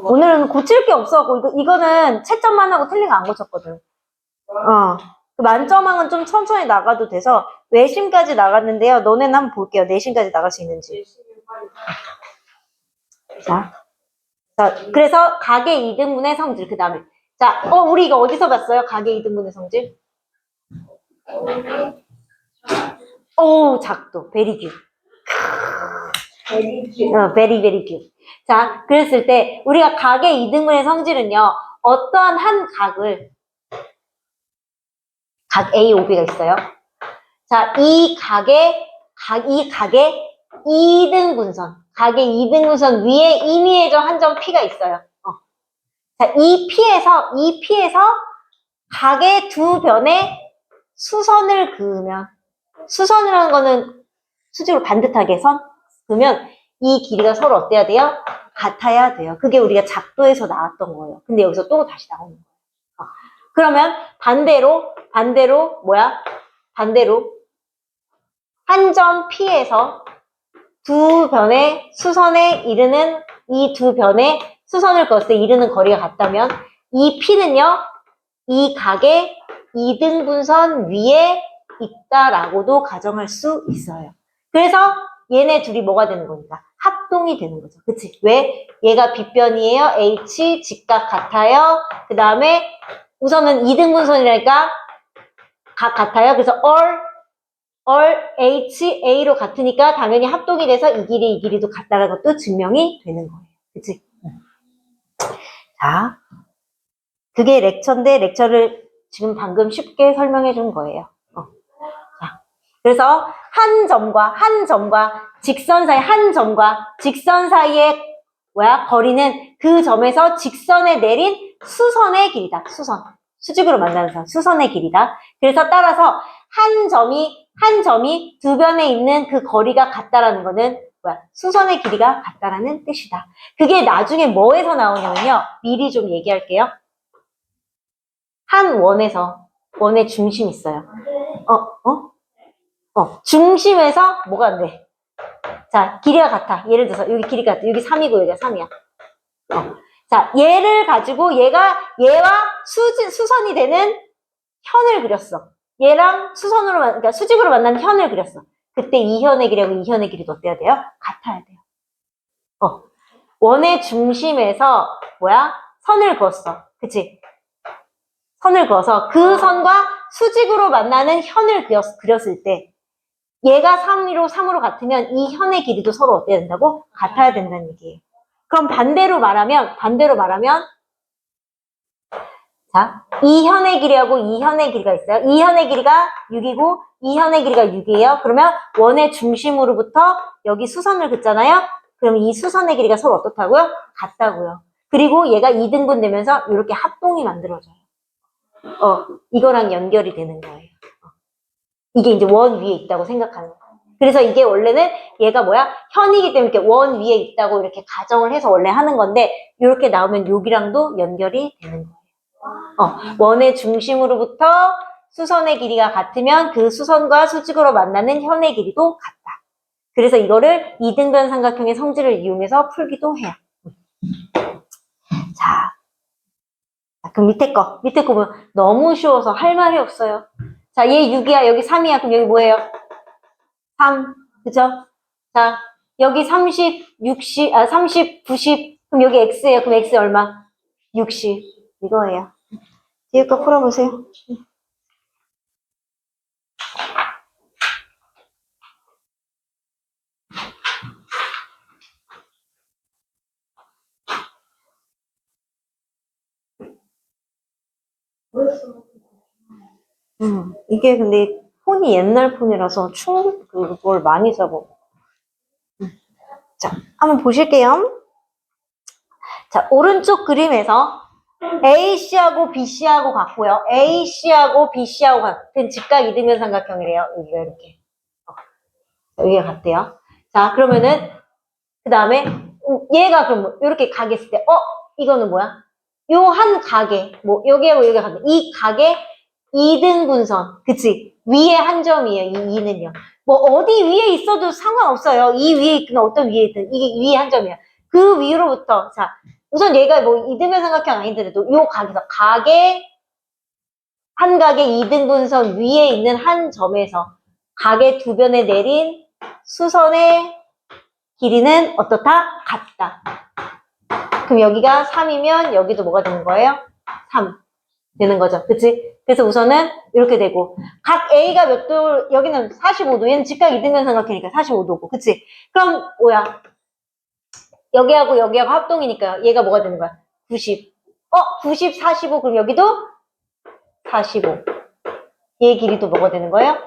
오늘은 고칠 게 없어갖고 이거는 채점만 하고 틀린 거 안 고쳤거든. 그 만점왕은 좀 천천히 나가도 돼서 외심까지 나갔는데요. 너네는 한번 볼게요. 내심까지 나갈 수 있는지. 자, 그래서 각의 이등분의 성질 그 다음에 자, 우리 이거 어디서 봤어요? 각의 이등분의 성질? 오, 작도, 베리 굿. 베리 베리 굿. 자, 그랬을 때 우리가 각의 이등분의 성질은요. 어떠한 한 각을 각 A, O, B가 있어요. 자, 이 각의 2등분선, 각의 2등분선 위에 임의해적 한 점 P가 있어요. 자, 이 P에서 각의 두 변에 수선을 그으면, 수선이라는 거는 수직으로 반듯하게 선 그으면 이 길이가 서로 어때야 돼요? 같아야 돼요. 그게 우리가 작도에서 나왔던 거예요. 근데 여기서 또 다시 나오는 거예요. 그러면 반대로 한 점 P에서 두 변의 수선에 이르는 이 두 변의 수선을 그었을 때 이르는 거리가 같다면 이 P는요, 이 각의 2등분선 위에 있다라고도 가정할 수 있어요. 그래서 얘네 둘이 뭐가 되는 거니까? 합동이 되는 거죠. 그치? 왜? 얘가 빗변이에요. H, 직각 같아요. 그 다음에 우선은 2등분선이라니까 각 같아요. 그래서 all H, A로 같으니까 당연히 합동이 돼서 이 길이도 같다는 것도 증명이 되는 거예요. 그치? 자, 그게 렉처인데 렉처를 지금 방금 쉽게 설명해 준 거예요. 자, 그래서 한 점과 직선 사이의 거리는 그 점에서 직선에 내린 수선의 길이다. 수직으로 만나는 선, 수선의 길이다. 그래서 따라서 한 점이 두 변에 있는 그 거리가 같다라는 거는 수선의 길이가 같다라는 뜻이다. 그게 나중에 뭐에서 나오냐면요. 미리 좀 얘기할게요. 한 원의 중심 있어요. 중심에서 뭐가 안 돼? 자, 길이가 같아. 예를 들어서 여기 길이가 같아. 여기 3이고 여기가 3이야. 자, 얘를 가지고 얘와 수선이 되는 현을 그렸어. 얘랑 그러니까 수직으로 만난 현을 그렸어. 그때 이 현의 길이하고 이 현의 길이도 어때야 돼요? 같아야 돼요. 원의 중심에서 선을 그었어. 그치? 선을 그어서 그 선과 수직으로 만나는 현을 그렸을 때 얘가 3으로 같으면 이 현의 길이도 서로 어때야 된다고? 같아야 된다는 얘기예요. 그럼 반대로 말하면 자, 이 현의 길이하고 이 현의 길이가 있어요. 이 현의 길이가 6이고 이 현의 길이가 6이에요. 그러면 원의 중심으로부터 여기 수선을 긋잖아요. 그럼 이 수선의 길이가 서로 어떻다고요? 같다고요. 그리고 얘가 2등분 되면서 이렇게 합동이 만들어져요. 이거랑 연결이 되는 거예요. 이게 이제 원 위에 있다고 생각하는 거예요. 그래서 이게 원래는 얘가 뭐야? 현이기 때문에 이렇게 원 위에 있다고 이렇게 가정을 해서 원래 하는 건데 이렇게 나오면 여기랑도 연결이 되는 거예요. 원의 중심으로부터 수선의 길이가 같으면 그 수선과 수직으로 만나는 현의 길이도 같다. 그래서 이거를 이등변 삼각형의 성질을 이용해서 풀기도 해요. 자, 그럼 밑에 거 보면 너무 쉬워서 할 말이 없어요. 자, 얘 6이야, 여기 3이야. 그럼 여기 뭐예요? 3, 그죠? 자, 여기 30, 60, 30, 90. 그럼 여기 x예요. 그럼 x 얼마? 60. 이거예요. 뒤에 거 풀어보세요. 이게 근데 폰이 옛날 폰이라서 그걸 많이 써보. 자, 한번 보실게요. 자, 오른쪽 그림에서 AC하고 BC하고 같고요. AC하고 BC하고 같은 직각 이등변 삼각형이래요. 여기가 이렇게. 여기가 같대요. 자, 그러면은 그 다음에 얘가 그럼 이렇게 각이 있을 때 이거는 뭐야? 요 한 각에 여기하고 여기가 같네. 이 각에 2등분선. 그치? 위에 한 점이에요. 이 2는요. 어디 위에 있어도 상관없어요. 이 위에 있든 어떤 위에 있든 이게 위에 한 점이야. 그 위로부터 자 우선 얘가 이등변 삼각형 아니더라도 요 각에서 한 각의 2등분선 위에 있는 한 점에서 각의 두 변에 내린 수선의 길이는 어떻다? 같다. 그럼 여기가 3이면 여기도 뭐가 되는 거예요? 3 되는 거죠. 그치? 그래서 우선은 이렇게 되고 각 A가 몇 도? 여기는 45도. 얘는 직각 이등변 삼각형이니까 45도고. 그치? 그럼 뭐야? 여기하고 여기하고 합동이니까 얘가 뭐가 되는 거야? 90. 90, 45. 그럼 여기도 45. 얘 길이도 뭐가 되는 거예요?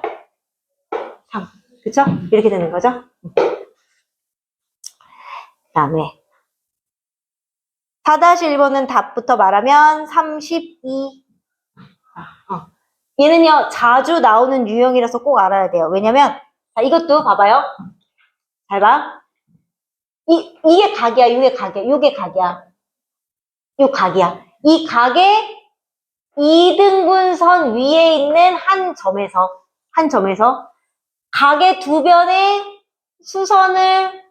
3. 그쵸? 이렇게 되는 거죠? 그 다음에 4-1번은 답부터 말하면 32. 얘는요, 자주 나오는 유형이라서 꼭 알아야 돼요. 왜냐면, 자, 이것도 봐봐요. 잘 봐. 이게 각이야, 이게 각이야, 이게 각이야. 요 각이야. 이 각의 2등분선 위에 있는 한 점에서 각의 두 변의 수선을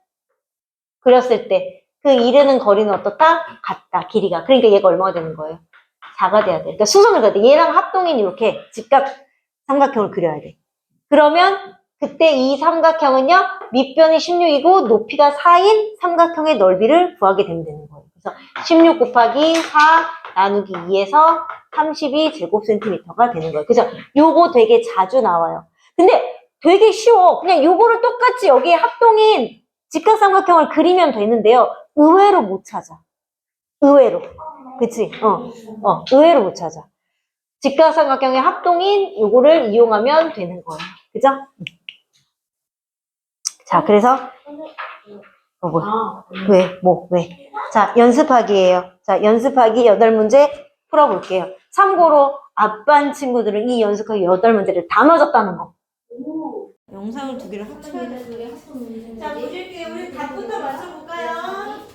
그렸을 때 그 이르는 거리는 어떻다? 같다, 길이가. 그러니까 얘가 얼마가 되는 거예요? 4가 돼야 돼. 그러니까 수선을 그려야 돼. 얘랑 합동인 이렇게 직각 삼각형을 그려야 돼. 그러면 그때 이 삼각형은요, 밑변이 16이고 높이가 4인 삼각형의 넓이를 구하게 되면 되는 거예요. 그래서 16 곱하기 4 나누기 2에서 32제곱센티미터가 되는 거예요. 그래서 요거 되게 자주 나와요. 근데 되게 쉬워. 그냥 요거를 똑같이 여기에 합동인 직각삼각형을 그리면 되는데요. 의외로 못 찾아. 의외로. 그치? 의외로 못 찾아. 직각삼각형의 합동인 요거를 이용하면 되는 거예요. 그죠? 자, 그래서 왜? 자, 연습하기예요. 자, 연습하기 8문제 풀어볼게요. 참고로 앞반 친구들은 이 연습하기 8문제를 다 맞았다는 거. 영상을 두 개를 합쳐야 돼. 자, 보실게요. 우리 답부터 맞춰볼까요?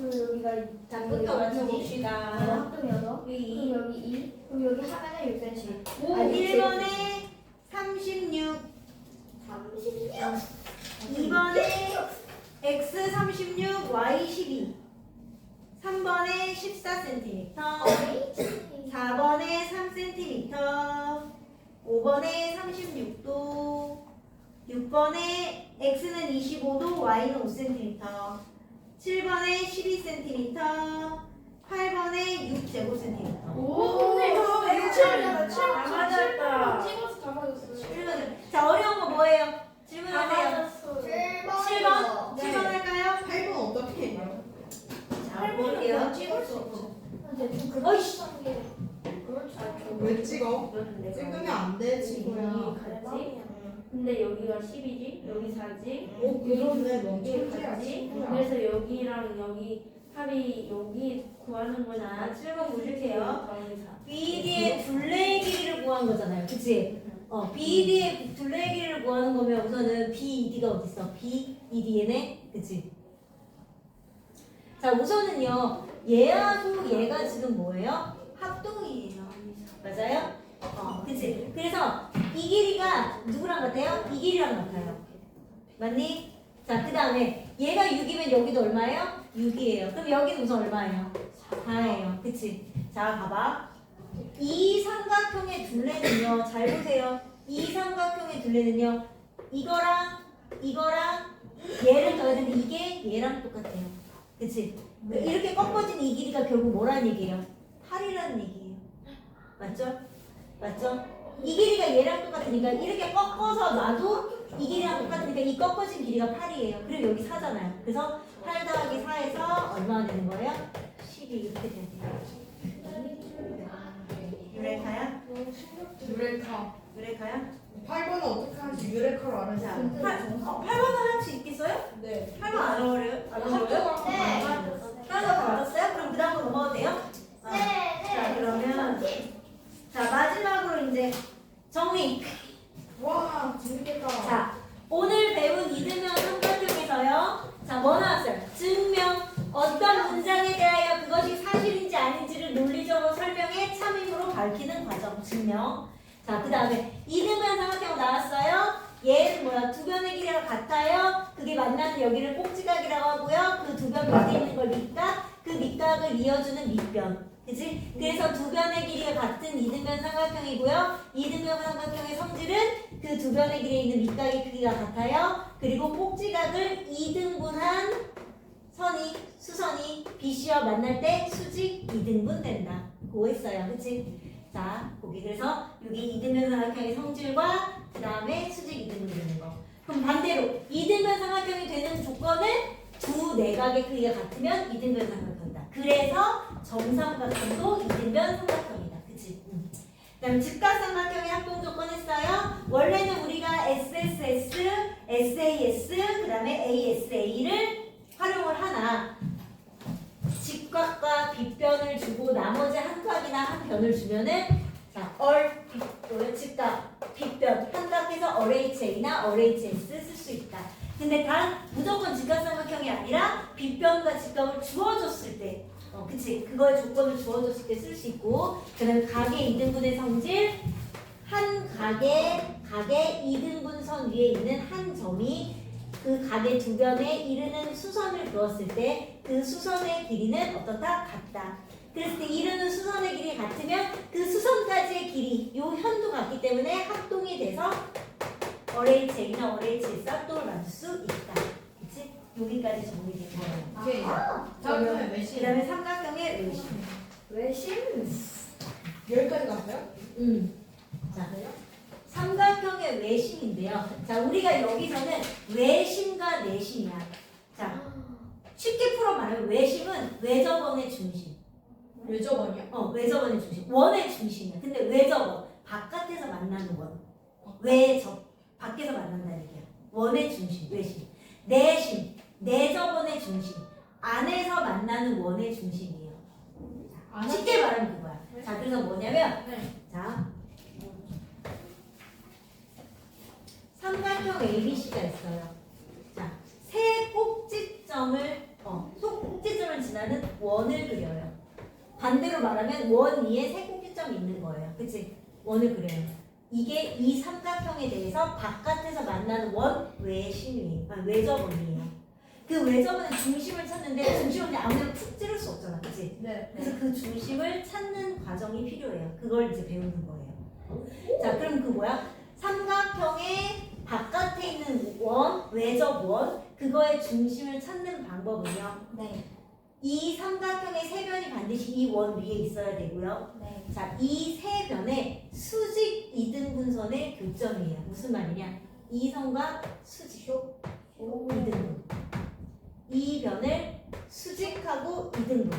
여기가 답부터 맞춰봅시다. 합동이어서 그럼 여기 2 그럼 여기 하나는 6cm 1번에 36 2번에 x 36 y 12 3번에 14cm 4번에 3cm 5번에 36도 6번에 x는 25도 y는 5cm 7번에 12cm 8번에 6제곱cm 오 근데 저 6cm이잖아 다 맞았다. 찍어서 다 맞았어요 자, 어려운 거 뭐예요? 질문하세요. 7번? 7번 할까요? 8번 어떻게 해요? 자, 볼게요. 대충 어이씨. 왜 찍어? 찍으면 안 돼, 친구야. 근데 여기가 10이지? 여기 4지? 오, 그런데 넌 이게 천재야, 같지? 친구야. 그래서 여기랑 여기 합이 여기 구하는 거잖아. 자, 7번 보실게요. 더하기 4. BD의 둘레의 길이를 구한 거잖아요. 그치? BD의 둘레의 길이를 구하는 거면 우선은 BED가 어딨어? BED네? 그치? 자, 우선은요. 얘하고 얘가 지금 뭐예요? 합동이에요. 맞아요? 그치? 그래서 이 길이가 누구랑 같아요? 이 길이랑 같아요. 맞니? 자, 그 다음에 얘가 6이면 여기도 얼마예요? 6이에요. 그럼 여기는 우선 얼마예요? 4예요. 그치? 자, 봐봐. 이 삼각형의 둘레는요. 잘 보세요. 이 삼각형의 둘레는요. 이거랑 얘를 더해야 되는데 이게 얘랑 똑같아요. 그치? 이렇게 꺾어진 이 길이가 결국 뭐라는 얘기예요? 8이라는 얘기예요. 맞죠? 맞죠? 이 길이가 얘랑 똑같으니까 이렇게 꺾어서 놔도 이 길이랑 똑같으니까 이 꺾어진 길이가 8이에요. 그리고 여기 4잖아요. 그래서 8 더하기 4에서 얼마나 되는 거예요? 12 이렇게 돼야 돼요. 유레카야? 유레카. 유레카야? 8번은 어떻게 하지? 유레카로 자, 알았어요. 8번은 할 수 있겠어요? 네. 8번 안 어려워요? 안 어려워요? 네. 다른 거다 맞았어요? 그럼 그 다음 거 넘어가도 돼요? 자, 그러면 자, 마지막으로 이제 정리. 와, 재밌겠다. 자, 오늘 배운 이등변 삼각형에서요. 자, 뭐 나왔어요? 증명. 어떤 문장에 대하여 그것이 사실인지 아닌지를 논리적으로 설명해 참임으로 밝히는 과정. 증명. 자, 그 다음에 이등변 삼각형 나왔어요. 얘는 뭐야? 두 변의 길이가 같아요. 그게 만나는 여기를 꼭지각이라고 하고요. 그 두 변 밑에 있는 걸 밑각, 그 밑각을 이어주는 밑변. 그치? 그래서 두 변의 길이가 같은 이등변 삼각형이고요. 이등변 삼각형의 성질은 그 두 변의 길이에 있는 밑각의 크기가 같아요. 그리고 꼭지각을 2등분한 선이, 수선이 BC와 만날 때 수직 2등분 된다. 그거 했어요. 그치? 자, 거기 그래서 여기 이등변 삼각형의 성질과 그 다음에 수직 2등분 되는 거. 그럼 반대로 이등변 삼각형이 되는 조건은 두 내각의 크기가 같으면 이등변 삼각형이다. 그래서 정삼각형도 이등변 삼각형이다. 그치? 그 다음 직각삼각형의 합동 조건 했어요. 원래는 우리가 SSS, SAS, 그 다음에 ASA를 활용을 하나 직각과 빗변을 주고 나머지 한 각이나 한 변을 주면은 자, 직각, 빗변, 한 각에서 RHA나 RHS 쓸 수 있다. 근데 단 무조건 직각삼각형이 아니라 빗변과 직각을 주어줬을 때 그치? 그거의 조건을 주어줬을 때 쓸 수 있고 그 다음에 각의 2등분의 성질 한 각의 2등분 선 위에 있는 한 점이 그 각의 두 변에 이르는 수선을 그었을 때 그 수선의 길이는 어떻다? 같다. 그랬을 때 이르는 수선의 길이 같으면 그 수선까지의 길이 요 현도 같기 때문에 합동이 돼서 RHA나 RHS 합동을 만들 수 있다. 그치? 여기까지 정리된 거예요. 오케이. 다음에 외신. 그 다음에 삼각형의 외심. 외심? 여기까지 갔어요? 자, 삼각형의 외심인데요. 자, 우리가 여기서는 외심과 내심이야. 자, 쉽게 풀어 말하면 외심은 외접원의 중심. 외접원이요? 외접원의 중심. 원의 중심이야. 근데 외접원, 바깥에서 만나는 원. 외접, 밖에서 만난다는 얘기야. 원의 중심, 외심. 내심, 내접원의 중심. 안에서 만나는 원의 중심이에요. 자, 쉽게 말하면 그거야. 자, 그래서 뭐냐면, 자, 삼각형 ABC가 있어요. 자, 세 꼭지점을, 꼭지점을 지나는 원을 그려요. 반대로 말하면 원 위에 세 꼭지점이 있는 거예요. 그치? 원을 그려요. 이게 이 삼각형에 대해서 바깥에서 만나는 원 외심이에요. 외접원이에요. 그 외접원의 중심을 찾는데 중심을 그냥 아무데나 툭 찌를 수 없잖아. 그치? 네. 그래서 그 중심을 찾는 과정이 필요해요. 그걸 이제 배우는 거예요. 자, 그럼 그 뭐야? 삼각형의 바깥에 있는 원, 외접원, 그거의 중심을 찾는 방법은요. 네. 이 삼각형의 세 변이 반드시 이 원 위에 있어야 되고요. 네. 자, 이 세 변의 수직 2등분선의 교점이에요. 무슨 말이냐? 이 선과 수직 2등분. 이 변을 수직하고 2등분.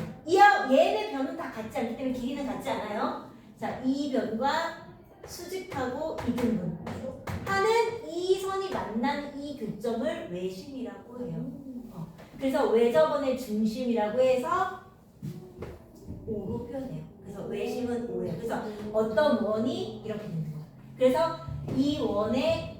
얘네 변은 다 같지 않기 때문에 길이는 같지 않아요. 자, 이 변과 수직하고 2등분. 하는 이 선이 만난 이 교점을 외심이라고 해요. 그래서 외접원의 중심이라고 해서 O로 표현해요. 그래서 외심은 O예요. 그래서 어떤 원이 이렇게 되는 거예요. 그래서 이 원에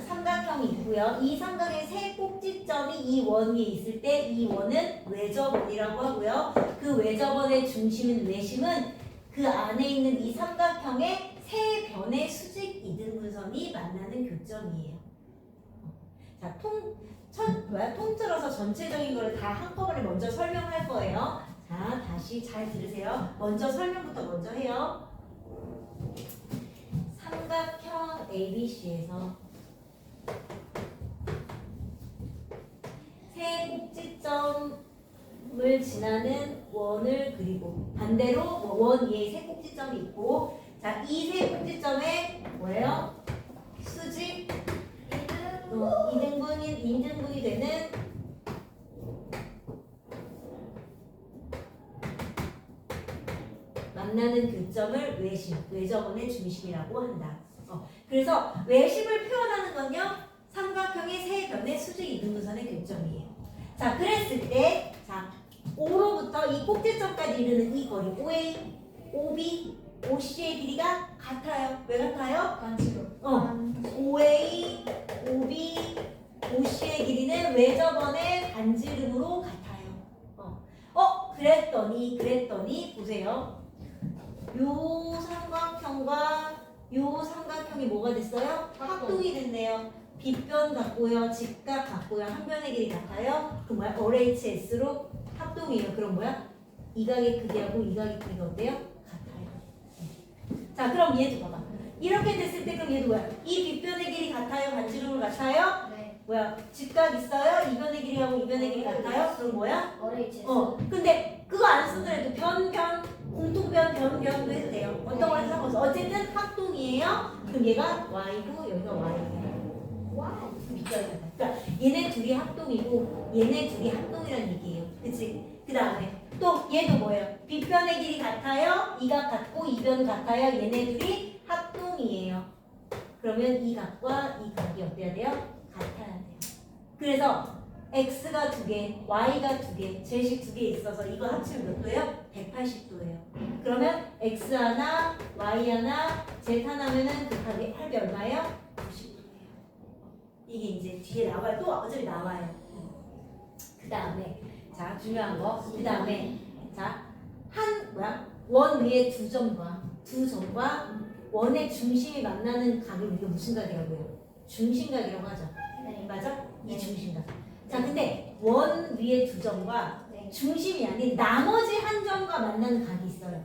삼각형이 있고요. 이 삼각의 세 꼭지점이 이 원 위에 있을 때 이 원은 외접원이라고 하고요. 그 외접원의 중심인 외심은 그 안에 있는 이 삼각형의 세 변의 수직 이등분선이 만나는 교점이에요. 자, 통틀어서 전체적인 거를 다 한꺼번에 먼저 설명할 거예요. 자, 다시 잘 들으세요. 먼저 설명부터 먼저 해요. 삼각형 ABC에서 세 꼭지점을 지나는 원을 그리고 반대로 원 위에 세 꼭지점이 있고, 자, 이 세 꼭지점에 뭐예요? 수직 이등분이 되는 만나는 교점을 외접원의 중심이라고 한다. 그래서 외심을 표현하는 건요, 삼각형의 세 변의 수직 이등분선의 교점이에요. 자, 그랬을 때, 자, O로부터 이 꼭지점까지 이르는 이 거리, OA, OB, OC의 길이가 같아요. 왜 같아요? 반지로. OA, OB, OC의 길이는 외접원의 반지름으로 같아요. 그랬더니 보세요. 요 삼각형과 요 삼각형이 뭐가 됐어요? 합동이 됐네요. 빗변 같고요, 직각 같고요, 한 변의 길이 같아요. 그 뭐야? RHS로 합동이에요. 그럼 뭐야? 이 각의 크기하고 이 각의 크기가 어때요? 같아요. 자, 그럼 얘도 봐봐. 이렇게 됐을 때 그럼 얘도 뭐야? 이 빗변의 길이 같아요? 반지름으로 같아요? 네. 뭐야? 직각 있어요? 이 변의 길이하고 이 변의 길이 같아요? 그럼 뭐야? RHS. 근데 그거 안 쓰더라도 공통변, 변도 해도 돼요. 어떤 걸 상관없어. 어쨌든 합동이에요. 그럼 얘가 Y고 여기가 Y예요. 와우. 그러니까 얘네 둘이 합동이고 얘네 둘이 합동이라는 얘기예요. 그치? 그 다음에 또 얘도 뭐예요? 빗변의 길이 같아요? 이 각 같고 이 변 같아요? 얘네 둘이 합동이에요. 그러면 이 각과 이 각이 어때야 돼요? 같아야 돼요. 그래서 X가 2개, Y가 2개, Z이 2개 있어서 이거 합치면 몇 도예요? 180도예요. 그러면 X 하나, Y 하나, Z 하나면은 그 합이 얼마예요? 90도예요. 이게 이제 뒤에 나와요. 또 어차피 나와요. 그 다음에 자, 중요한 거. 그 다음에 자, 원 위에 두 점과 원의 중심이 만나는 각을 우리가 무슨 각이라고요? 중심각이라고 하죠. 네. 맞아? 이 네. 중심각. 자, 근데 원 위에 두 점과 네. 중심이 아닌 나머지 한 점과 만나는 각이 있어요.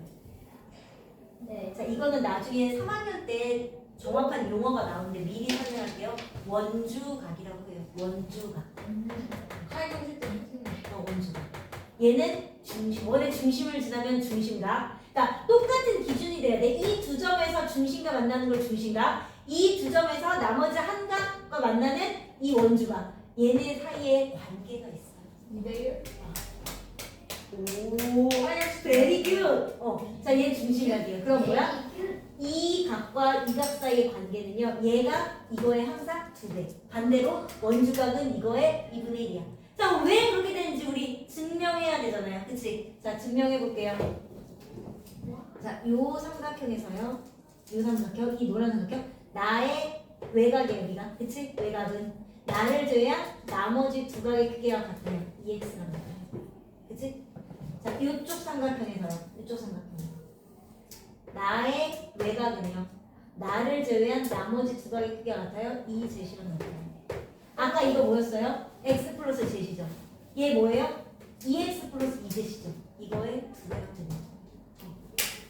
네. 자, 이거는 나중에 3학년 때 정확한 용어가 나오는데 미리 설명할게요. 원주각이라고 해요. 원주각. 하이공 실때 원주각. 얘는 원의 중심을 지나면 중심각. 그러니까 똑같은 기준이 돼야 돼. 이 두 점에서 중심과 만나는 걸 중심각. 이 두 점에서 나머지 한 각과 만나는 이 원주각. 얘네 사이에 관계가 있어요. 2대1. 오, very good. 자, 얘 중심각이에요. 그럼 뭐야? 네. 이 각과 이 각 사이의 관계는요, 얘가 이거의 항상 2배. 반대로 원주각은 이거의 2분의 1이야. 자, 왜 그렇게 되는지 우리 증명해야 되잖아요. 그치? 자, 증명해 볼게요. 자, 요 삼각형에서요, 이 노란 삼각형, 나의 외곽이에요, 여기가. 그치? 외곽은. 나를 제외한 나머지 두 각의 크기와 같아요. EX랑 같아요. 그치? 자, 요쪽 삼각형에서요. 나의 외곽은요. 나를 제외한 나머지 두 각의 크기가 같아요. 이 제시랑 같아요. 아까 이거 뭐였어요? x 플러스 제시죠. 얘 뭐예요? 2x 플러스 2제시죠. 이거의 두 배가 됩니다.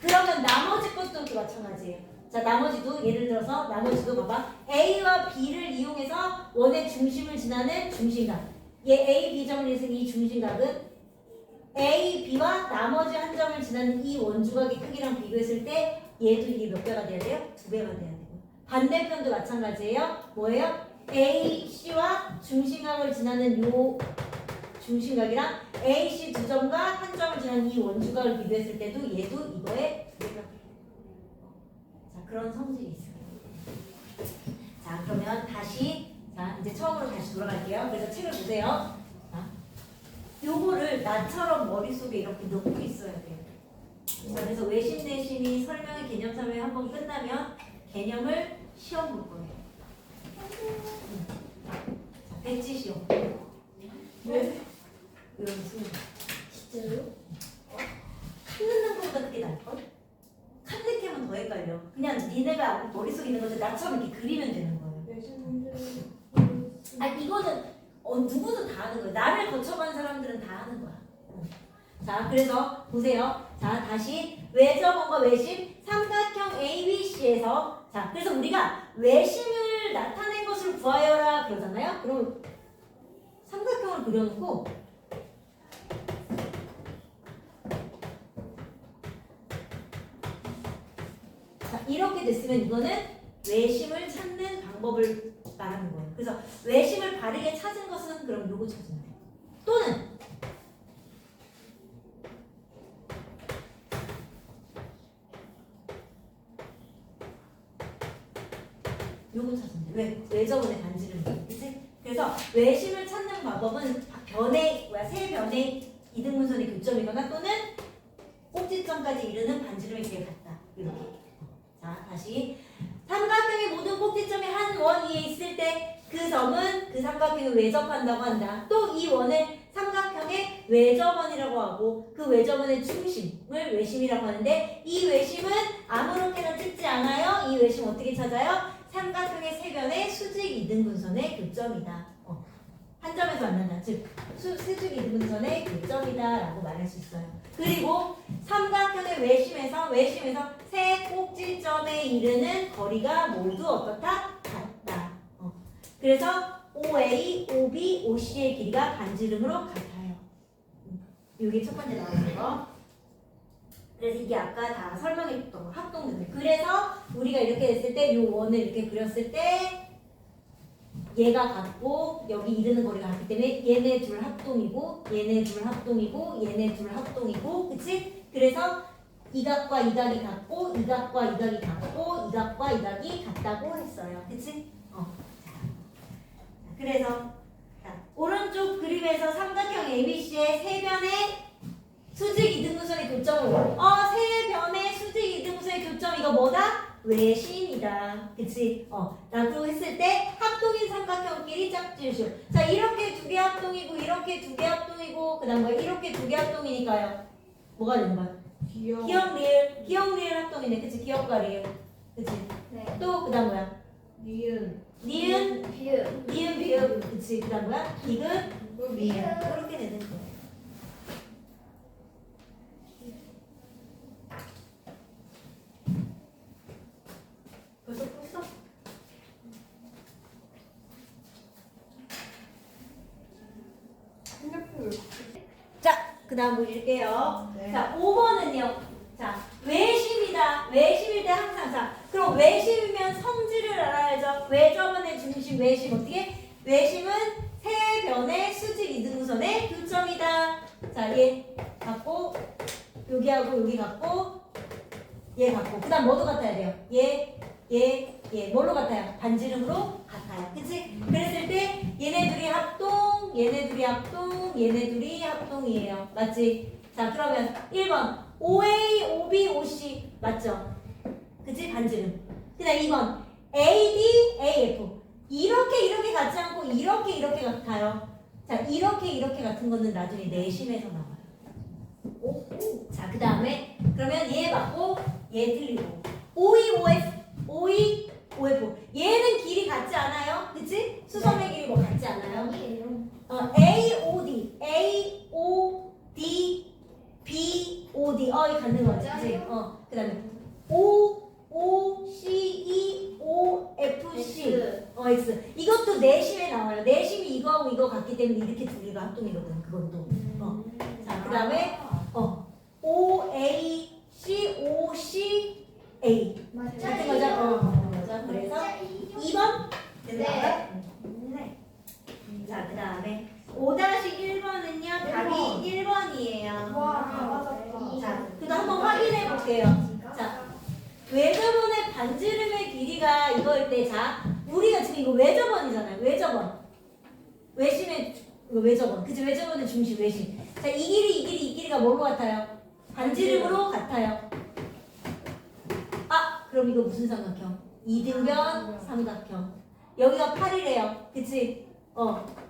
그러면 나머지 것도 또 마찬가지예요. 자, 나머지도 예를 들어서 나머지도 봐봐. A와 B를 이용해서 원의 중심을 지나는 중심각. 얘 A, B 점을 해서 이 중심각은 A, B와 나머지 한 점을 지나는 이 원주각의 크기랑 비교했을 때 얘도 이게 몇 배가 돼야 돼요? 2배가 돼야 되고. 반대편도 마찬가지예요. 뭐예요? A, C와 중심각을 지나는 요 중심각이랑 A, C 두 점과 한 점을 지나는 이 원주각을 비교했을 때도 얘도 이거에 2배가 돼요. 자, 그런 성질이 있어요. 자, 그러면 다시, 자, 이제 처음으로 다시 돌아갈게요. 그래서 책을 보세요. 자, 요거를 나처럼 머릿속에 이렇게 넣고 있어야 돼요. 자, 그래서 외심 내심이 설명의 개념 설명이 한번 끝나면 개념을 시험 볼 거예요. 자, 배치 시험. 네. 이런 수능. 진짜요? 칸 넣는 것보다 그게 나을걸? 칸 넣게 하면 더 헷갈려. 그냥 니네가 머릿속에 있는 것을 나처럼 이렇게 그리면 되는 거예요. 내신 문제는 아, 이거는 누구도 다 하는 거예요. 나를 거쳐간 사람들은 다 하는 거야. 자, 그래서 보세요. 자, 다시 외접원과 외심 삼각형 ABC에서 자, 그래서 우리가 외심을 나타낸 것을 구하여라 그러잖아요. 그럼 삼각형을 그려놓고 자, 이렇게 됐으면 이거는 외심을 찾는 방법을 말하는 거예요. 그래서 외심을 바르게 찾은 것은 그럼 요거 찾으면 돼요. 또는 요거 찾으면 돼요. 외접원의 반지름. 그치? 그래서 외심을 찾는 방법은 세 변의 이등분선의 교점이거나 또는 꼭지점까지 이르는 반지름의 길에 같다. 이렇게. 자, 다시. 삼각형의 모든 꼭지점이 한 원 위에 있을 때 그 점은 그 삼각형을 외접한다고 한다. 또 이 원을 삼각형의 외접원이라고 하고 그 외접원의 중심을 외심이라고 하는데 이 외심은 아무렇게나 찍지 않아요. 이 외심 어떻게 찾아요? 삼각형의 세 변의 수직 이등분선의 교점이다. 한 점에서 만난다. 즉 수직 이등분선의 교점이다 라고 말할 수 있어요. 그리고 삼각형의 외심에서 세 꼭지점에 이르는 거리가 모두 어떻다? 같다. 그래서 OA, OB, OC의 길이가 반지름으로 같아요. 이게 첫 번째 나오는 거. 그래서 이게 아까 다 설명했던 거, 합동들. 그래서 우리가 이렇게 했을 때, 요 원을 이렇게 그렸을 때, 얘가 같고, 여기 이르는 거리가 같기 때문에, 얘네 둘 합동이고, 얘네 둘 합동이고, 얘네 둘 합동이고, 그치? 그래서 이 각과 이 각이 같고, 이 각과 이 각이 같고, 이 각과 이 각이 같다고 했어요. 그치? 그래서, 자, 오른쪽 그림에서 삼각형 ABC의 세 변의 수직 이등분선의 교점을 세 변의 수직 이등분선의 교점 이거 뭐다? 외심이다. 그치? 라고 했을 때 합동인 삼각형끼리 짝지으시오. 자, 이렇게 두 개 합동이고 이렇게 두 개 합동이고 그다음 뭐야? 이렇게 두 개 합동이니까요. 뭐가 되는 거야? 기억 리을 합동이네. 그치? 기억과 리을. 그치? 네. 또 그다음 뭐야? 니은 니은 비읍. 비읍. 그치? 그다음 뭐야? 디귿 리을. 이렇게 되는 거야. 벌써 풀었어? 생각표를 자, 그 다음 보실게요. 네. 자, 5번은요. 자, 외심이다. 외심일 때 항상. 자, 그럼 외심이면 성질을 알아야죠. 외접원의 중심, 외심. 어떻게? 외심은 세 변의 수직 이등분선의 교점이다. 자, 얘 갖고, 여기하고 여기 갖고, 얘 갖고. 그 다음 뭐도 같아야 돼요? 얘 뭘로 같아요? 반지름으로 같아요. 그치? 그랬을 때 얘네 둘이 합동, 얘네 둘이 합동, 얘네 둘이 합동이에요. 맞지? 자, 그러면 1번 OA, OB, OC 맞죠? 그치? 반지름. 그 다음 2번 AD, AF 이렇게 같지 않고 이렇게 같아요. 자, 이렇게 같은 거는 나중에 내심에서 나와요. 자, 그 다음에 그러면 얘 맞고 얘 틀리고 OE, OF 얘는 길이 같지 않아요? 그치? 수선의 길이 뭐 같지 않아요? 아니에요. AOD BOD 이거 같는 거지 그치? 그 다음에 OCE OFC X 이것도 내심에 나와요. 내심이 이거하고 이거 같기 때문에 이렇게 두 개가 합동이거든. 그것도 자, 그 다음에 OACOCA 같은 거죠? 맞아. 그래서 2번 네. 네. 자, 그 다음에 5-1번은요 답이 1번이에요. 와, 다 맞았다. 자, 그거 한번 확인해 볼게요. 자, 외접원의 반지름의 길이가 이거일 때, 자, 우리가 지금 이거 외접원이잖아요. 외접원. 외심의 이거 외접원. 그치? 외접원의 중심, 외심. 자, 이 길이가 뭘로 같아요? 반지름으로 같아요. 아, 그럼 이거 무슨 삼각형? 이등변 삼각형. 여기가 8이래요. 그치?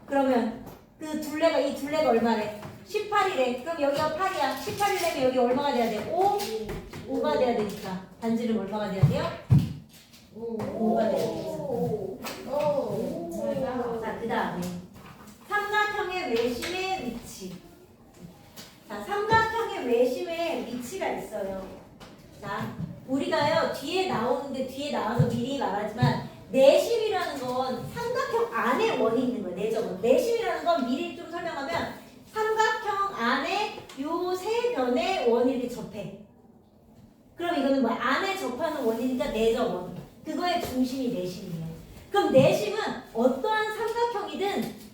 그러면 그 둘레가, 이 둘레가 얼마래? 18이래. 그럼 여기가 8이야. 18이라면 여기 얼마가 돼야 돼? 5가 돼야 되니까. 반지름 얼마가 돼야 돼요? 5가 돼야 되니까. 자, 그 다음에 삼각형의 외심의 위치. 자, 삼각형의 외심의 위치가 있어요. 자, 우리가요 뒤에 나와서 미리 말하지만 내심이라는 건 삼각형 안에 원이 있는 거예요. 내점은. 내심이라는 건 미리 좀 설명하면 삼각형 안에 요 세 변의 원이 이렇게 접해. 그럼 이거는 뭐야? 안에 접하는 원이니까 내점원. 그거의 중심이 내심이에요. 그럼 내심은 어떠한 삼각형이든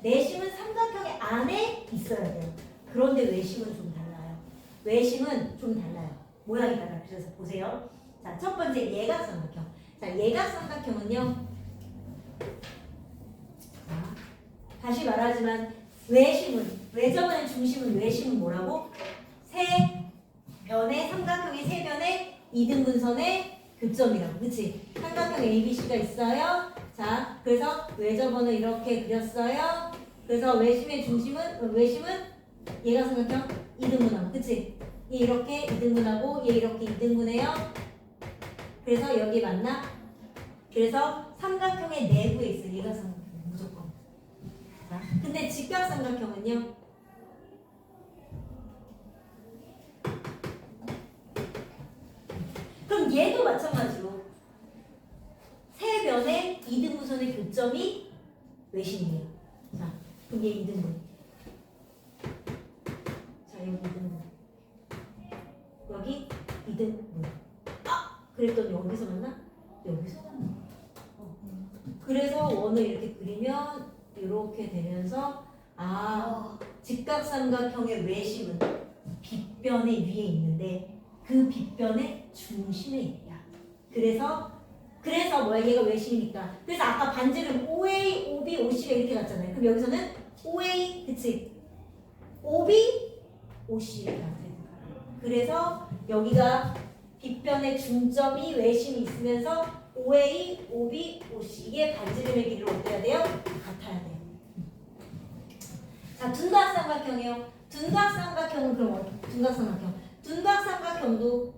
내심은 삼각형의 안에 있어야 돼요. 그런데 외심은 좀 달라요. 외심은 좀 달라요. 모양이 달라요. 그래서 보세요. 자, 첫 번째 예각삼각형. 자, 예각삼각형은요. 자, 다시 말하지만 외점의 중심은 외심은 뭐라고? 세 변의 삼각형의 세 변의 이등분선의 교점이라고. 그치? 삼각형 ABC가 있어요. 자, 그래서 외접원을 이렇게 그렸어요. 그래서 외심의 외심은 얘가 삼각형 이등분하고. 그치? 얘 이렇게 이등분하고 얘 이렇게 이등분해요. 그래서 여기 맞나? 그래서 삼각형의 내부에 있어. 얘가 삼각형 무조건. 자, 근데 직각삼각형은요. 그럼 얘도 마찬가지로 세 변의 이등분선의 교점이 외심이에요. 자, 그럼 얘 이등분. 자, 여기 이등분. 여기 이등분. 아! 그랬더니 여기서 만나? 여기서 만나. 그래서 원을 이렇게 그리면 이렇게 되면서 직각삼각형의 외심은 빗변의 위에 있는데 그 빗변의 중심에 있다. 그래서 뭐야? 얘가 외심이니까. 그래서 아까 반지름 OA, OB, OC가 이렇게 갔잖아요. 그럼 여기서는 OA, 그치? OB, OC가 돼요. 그래서 여기가 빗변의 중점이 외심이 있으면서 OA, OB, OC 이게 반지름의 길이를 어때야 돼요? 같아야 돼요. 자, 둔각삼각형이요. 둔각삼각형은 그럼 둔각삼각형. 둔각삼각형도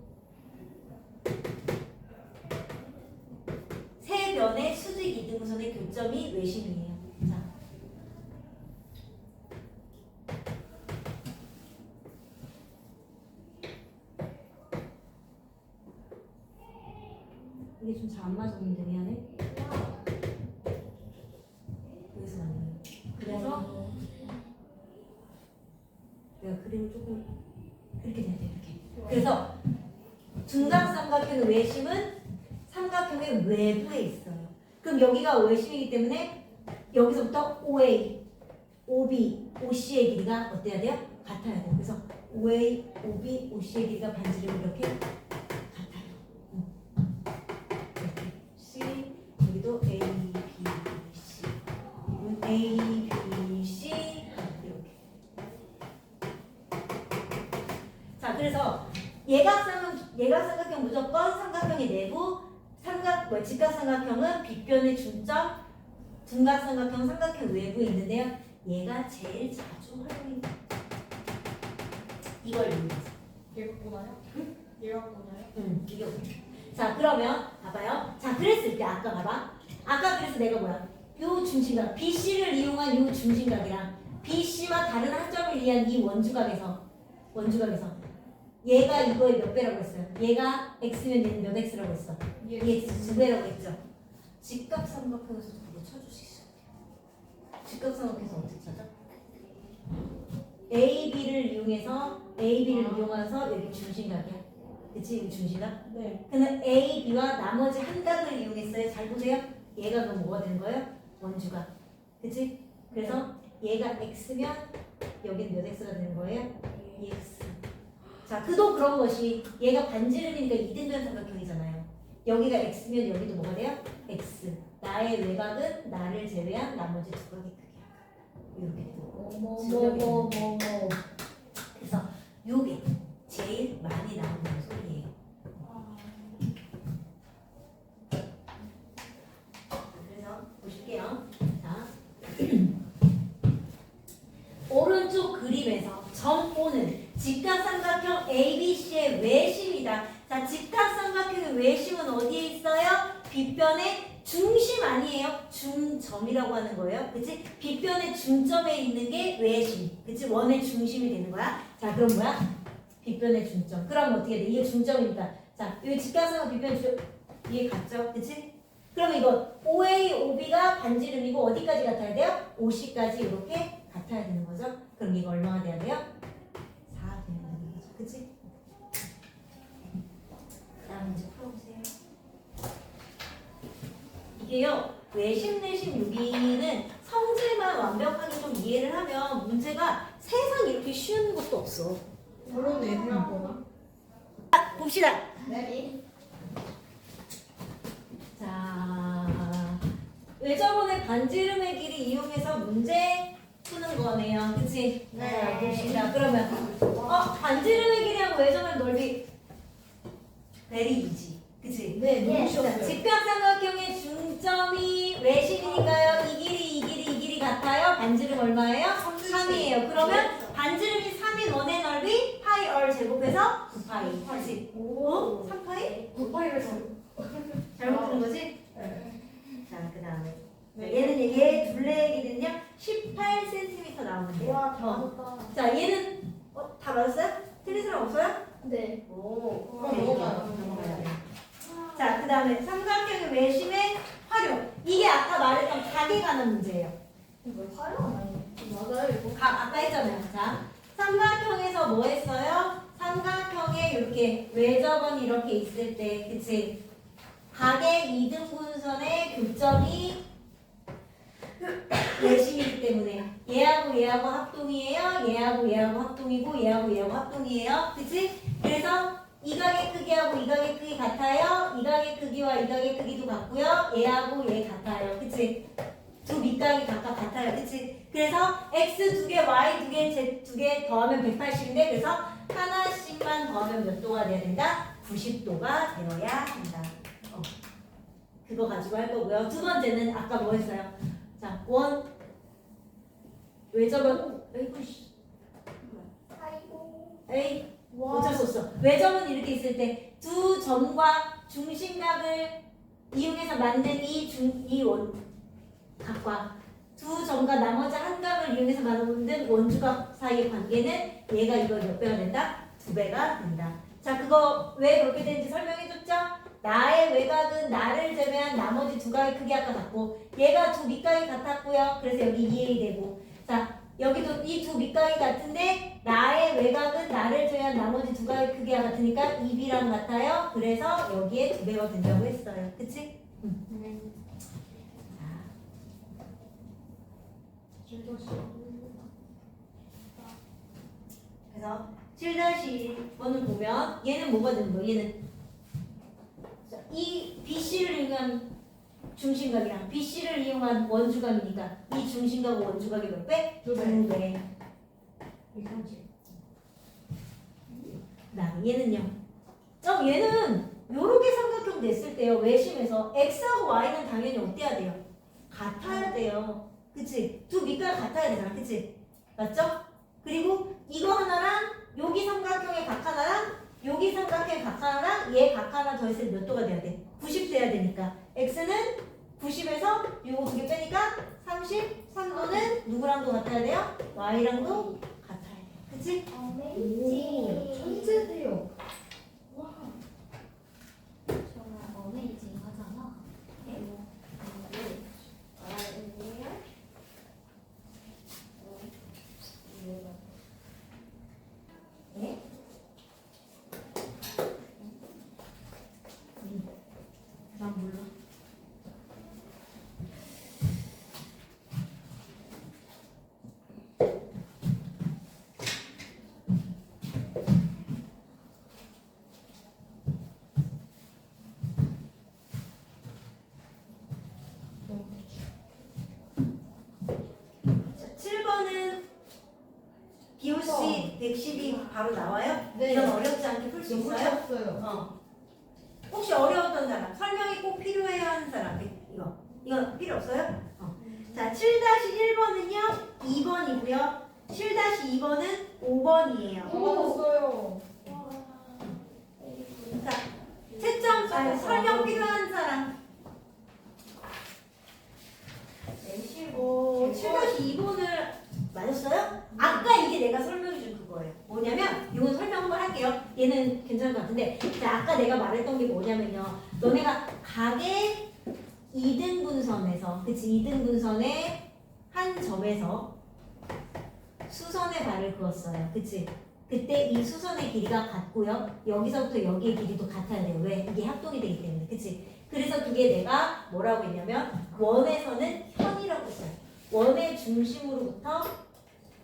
세 변의 수직 이등분선의 교점이 외심이에요. 자, 이게 좀 잘 안 맞았는데 미안해. 여기서 맞네요. 그래서 내가 그림을 조금 이렇게 돼야 돼. 이렇게. 그래서 둔각삼각형의 외심은 삼각형의 외부에 있어요. 그럼 여기가 외심이기 때문에 여기서부터 OA, OB, OC의 길이가 어때야 돼요? 같아야 돼요. 그래서 OA, OB, OC의 길이가 반지름 이렇게 같아요. 이렇게 C, 여기도 A, B, C, A, B, C 이렇게. 자, 그래서 예각삼각형 무조건 삼각형의 내부, 직각삼각형은 빗변의 중점, 둔각삼각형 삼각형 외부에 있는데요. 얘가 제일 자주 활용이 돼요. 이걸 이용해서. 예각보다요? 예각보다요? 이게 뭐야? 자, 그러면 봐봐요. 자, 그랬을 때 아까 봐봐. 아까 그래서 내가 뭐야? 요 중심각 BC를 이용한 요 중심각이랑 BC와 다른 한 점을 이해한 이 원주각에서 얘가 이거의 몇 배라고 했어요? 얘가 x면 얘는 몇 x라고 했어? 얘 두 배라고 했죠? 직각삼각형에서도 그거 쳐줄 수 있어요. 직각삼각형에서 어떻게 찾아? AB를 이용해서 여기 중심각이야. 그치? 여기 중심각? 네. 근데 A, B와 나머지 한 각을 이용했어요. 잘 보세요. 얘가 그럼 뭐가 되는 거예요? 원주각. 그치? 그래서 얘가 X면 여기는 몇 X가 되는 거예요? 2X. 자, 그도 그런 것이 얘가 반지름이니까 이등변 삼각형이잖아요. 여기가 X면 여기도 뭐가 돼요? X. 나의 외곽은 나를 제외한 나머지 두 각의 크기야. 뭐. 그래서 요게 제일 많이 나오는 소리예요. 그래서 보실게요. 자, 오른쪽 그림에서 점 O는 직각삼각형 ABC의 외심이다. 자, 직각삼각형의 외심은 어디에 있어요? 빗변의 중심 아니에요? 중점이라고 하는 거예요. 그치? 빗변의 중점에 있는 게 외심. 그치? 원의 중심이 되는 거야. 자, 그럼 뭐야? 빗변의 중점. 그럼 어떻게 돼? 이게 중점이니까. 자, 이 직각삼각 빗변 중점. 이해 갔죠? 그치? 그럼 이거 OA, OB가 반지름이고 어디까지 같아야 돼요? OC까지 이렇게 같아야 되는 거죠. 그럼 이거 얼마가 돼야 돼요? 4 돼야 되는 거죠. 그치? 다음 문제 풀어보세요. 이게요, 외심, 내심, 유기는 성질만 완벽하게 좀 이해를 하면 문제가 세상 이렇게 쉬운 것도 없어. 그러네 생각보다. 봅시다. 네. 자, 외접원의 반지름의 길이 이용해서 문제 푸는 거네요. 그치? 네. 자, 봅시다. 그러면, 반지름의 길이하고 외접원의 넓이 very easy. 그치? 네 너무 예. 자, 쉬웠어요. 직각삼각형의 중점이 외심이니까요. 이 길이 같아요. 반지름 얼마예요? 3이에요. 그러면 반지름이 3인 원의 넓이 파이 얼 제곱해서 9파이. 그치? 어? 3파이? 9파이를 잘못 들은 거지? 네. 자, 그 다음에. 얘는 얘 둘레의 길이는요, 18cm 나오는데요. 와, 다 맞다. 자, 얘는, 다 맞았어요? 틀린 사람 없어요? 네. 오, 그럼 넘어가요. 넘어가야 돼. 자, 그 다음에 삼각형의 외심의 활용. 이게 아까 말했던 각에 관한 문제예요. 이거 활용 아니에요? 맞아요, 이거. 각, 아까 했잖아요. 자, 삼각형에서 뭐 했어요? 삼각형에 이렇게 외접원이 이렇게 있을 때, 그치? 각의 이등분선의 교점이 외심이기 때문에 얘하고 합동이에요. 얘하고 합동이고 얘하고 합동이에요. 그치? 그래서 이 각의 크기하고 이 각의 크기 같아요. 이 각의 크기와 이 각의 크기도 같고요. 얘하고 얘 같아요. 그치? 두 밑각이 각각 같아요. 그치? 그래서 x 2개, y 2개, z 2개 더하면 180인데 그래서 하나씩만 더하면 몇 도가 돼야 된다? 90도가 되어야 한다. 그거 가지고 할 거고요. 두 번째는 아까 뭐 했어요? 자, 외접은 에이구 씨. 아이고. 에이 어쩔 수 없어. 외점은 이렇게 있을 때 두 점과 중심각을 이용해서 만든 이 원각과 두 점과 나머지 한 각을 이용해서 만든 원주각 사이의 관계는 얘가 이거 몇 배가 된다? 2배가 된다. 자, 그거 왜 그렇게 되는지 설명해줬죠? 나의 외곽은 나를 제외한 나머지 두 각의 크기 아까 같고 얘가 두 밑각이 같았고요. 그래서 여기 2a 되고 자 여기도 이 두 밑각이 같은데 나의 외곽은 나를 제외한 나머지 두 각의 크기가 같으니까 2b랑 같아요. 그래서 여기에 2배가 된다고 했어요. 그치? 자, 그래서 7-1번을 보면 얘는 뭐가 되는 거예요? 얘는 자, 이 BC를 이용한 중심각이랑 BC를 이용한 원주각이니까 이 중심각과 원주각이 몇 배? 두 배. 2배. 그다음에 얘는요. 얘는 요렇게 삼각형 됐을 때요. 외심에서 x하고 y는 당연히 어때야 돼요? 같아야 돼요. 그치? 두 밑각 같아야 되잖아. 그치? 맞죠? 그리고 이거 하나랑 여기 삼각형의 각 하나랑 여기 삼각형의 각 하나랑 얘 각 하나 더했을 때 몇 도가 돼야 돼? 90 돼야 되니까 x는 90에서 요거 두 개 빼니까 33도는 누구랑도 같아야 돼요? y랑도 같아야 돼요. 그치? 어메이징. 천재세요. 저 어메이징 하잖아. 네? 난 몰라. 90, 110이 바로 나와요? 네. 이건 어렵지 않게 풀 수 너무 있어요? 쉬웠어요. 혹시 어려웠던 사람, 설명이 꼭 필요해야 하는 사람, 이거 필요 없어요? 자, 7-1번은요, 2번이고요. 7-2번은 5번이에요. 맞았어요. 자, 채점, 설명 필요한 사람. 7-2번을 맞았어요? 아까 이게 내가 설명해준 그거예요. 뭐냐면, 이건 설명 한번 할게요. 얘는 괜찮을 것 같은데. 자, 아까 내가 말했던 게 뭐냐면요. 너네가 각의 2등분선에서, 그치? 2등분선의 한 점에서 수선의 발을 그었어요. 그치? 그때 이 수선의 길이가 같고요. 여기서부터 여기의 길이도 같아야 돼요. 왜? 이게 합동이 되기 때문에. 그치? 그래서 그게 내가 뭐라고 했냐면 원에서는 현이라고 했어요. 원의 중심으로부터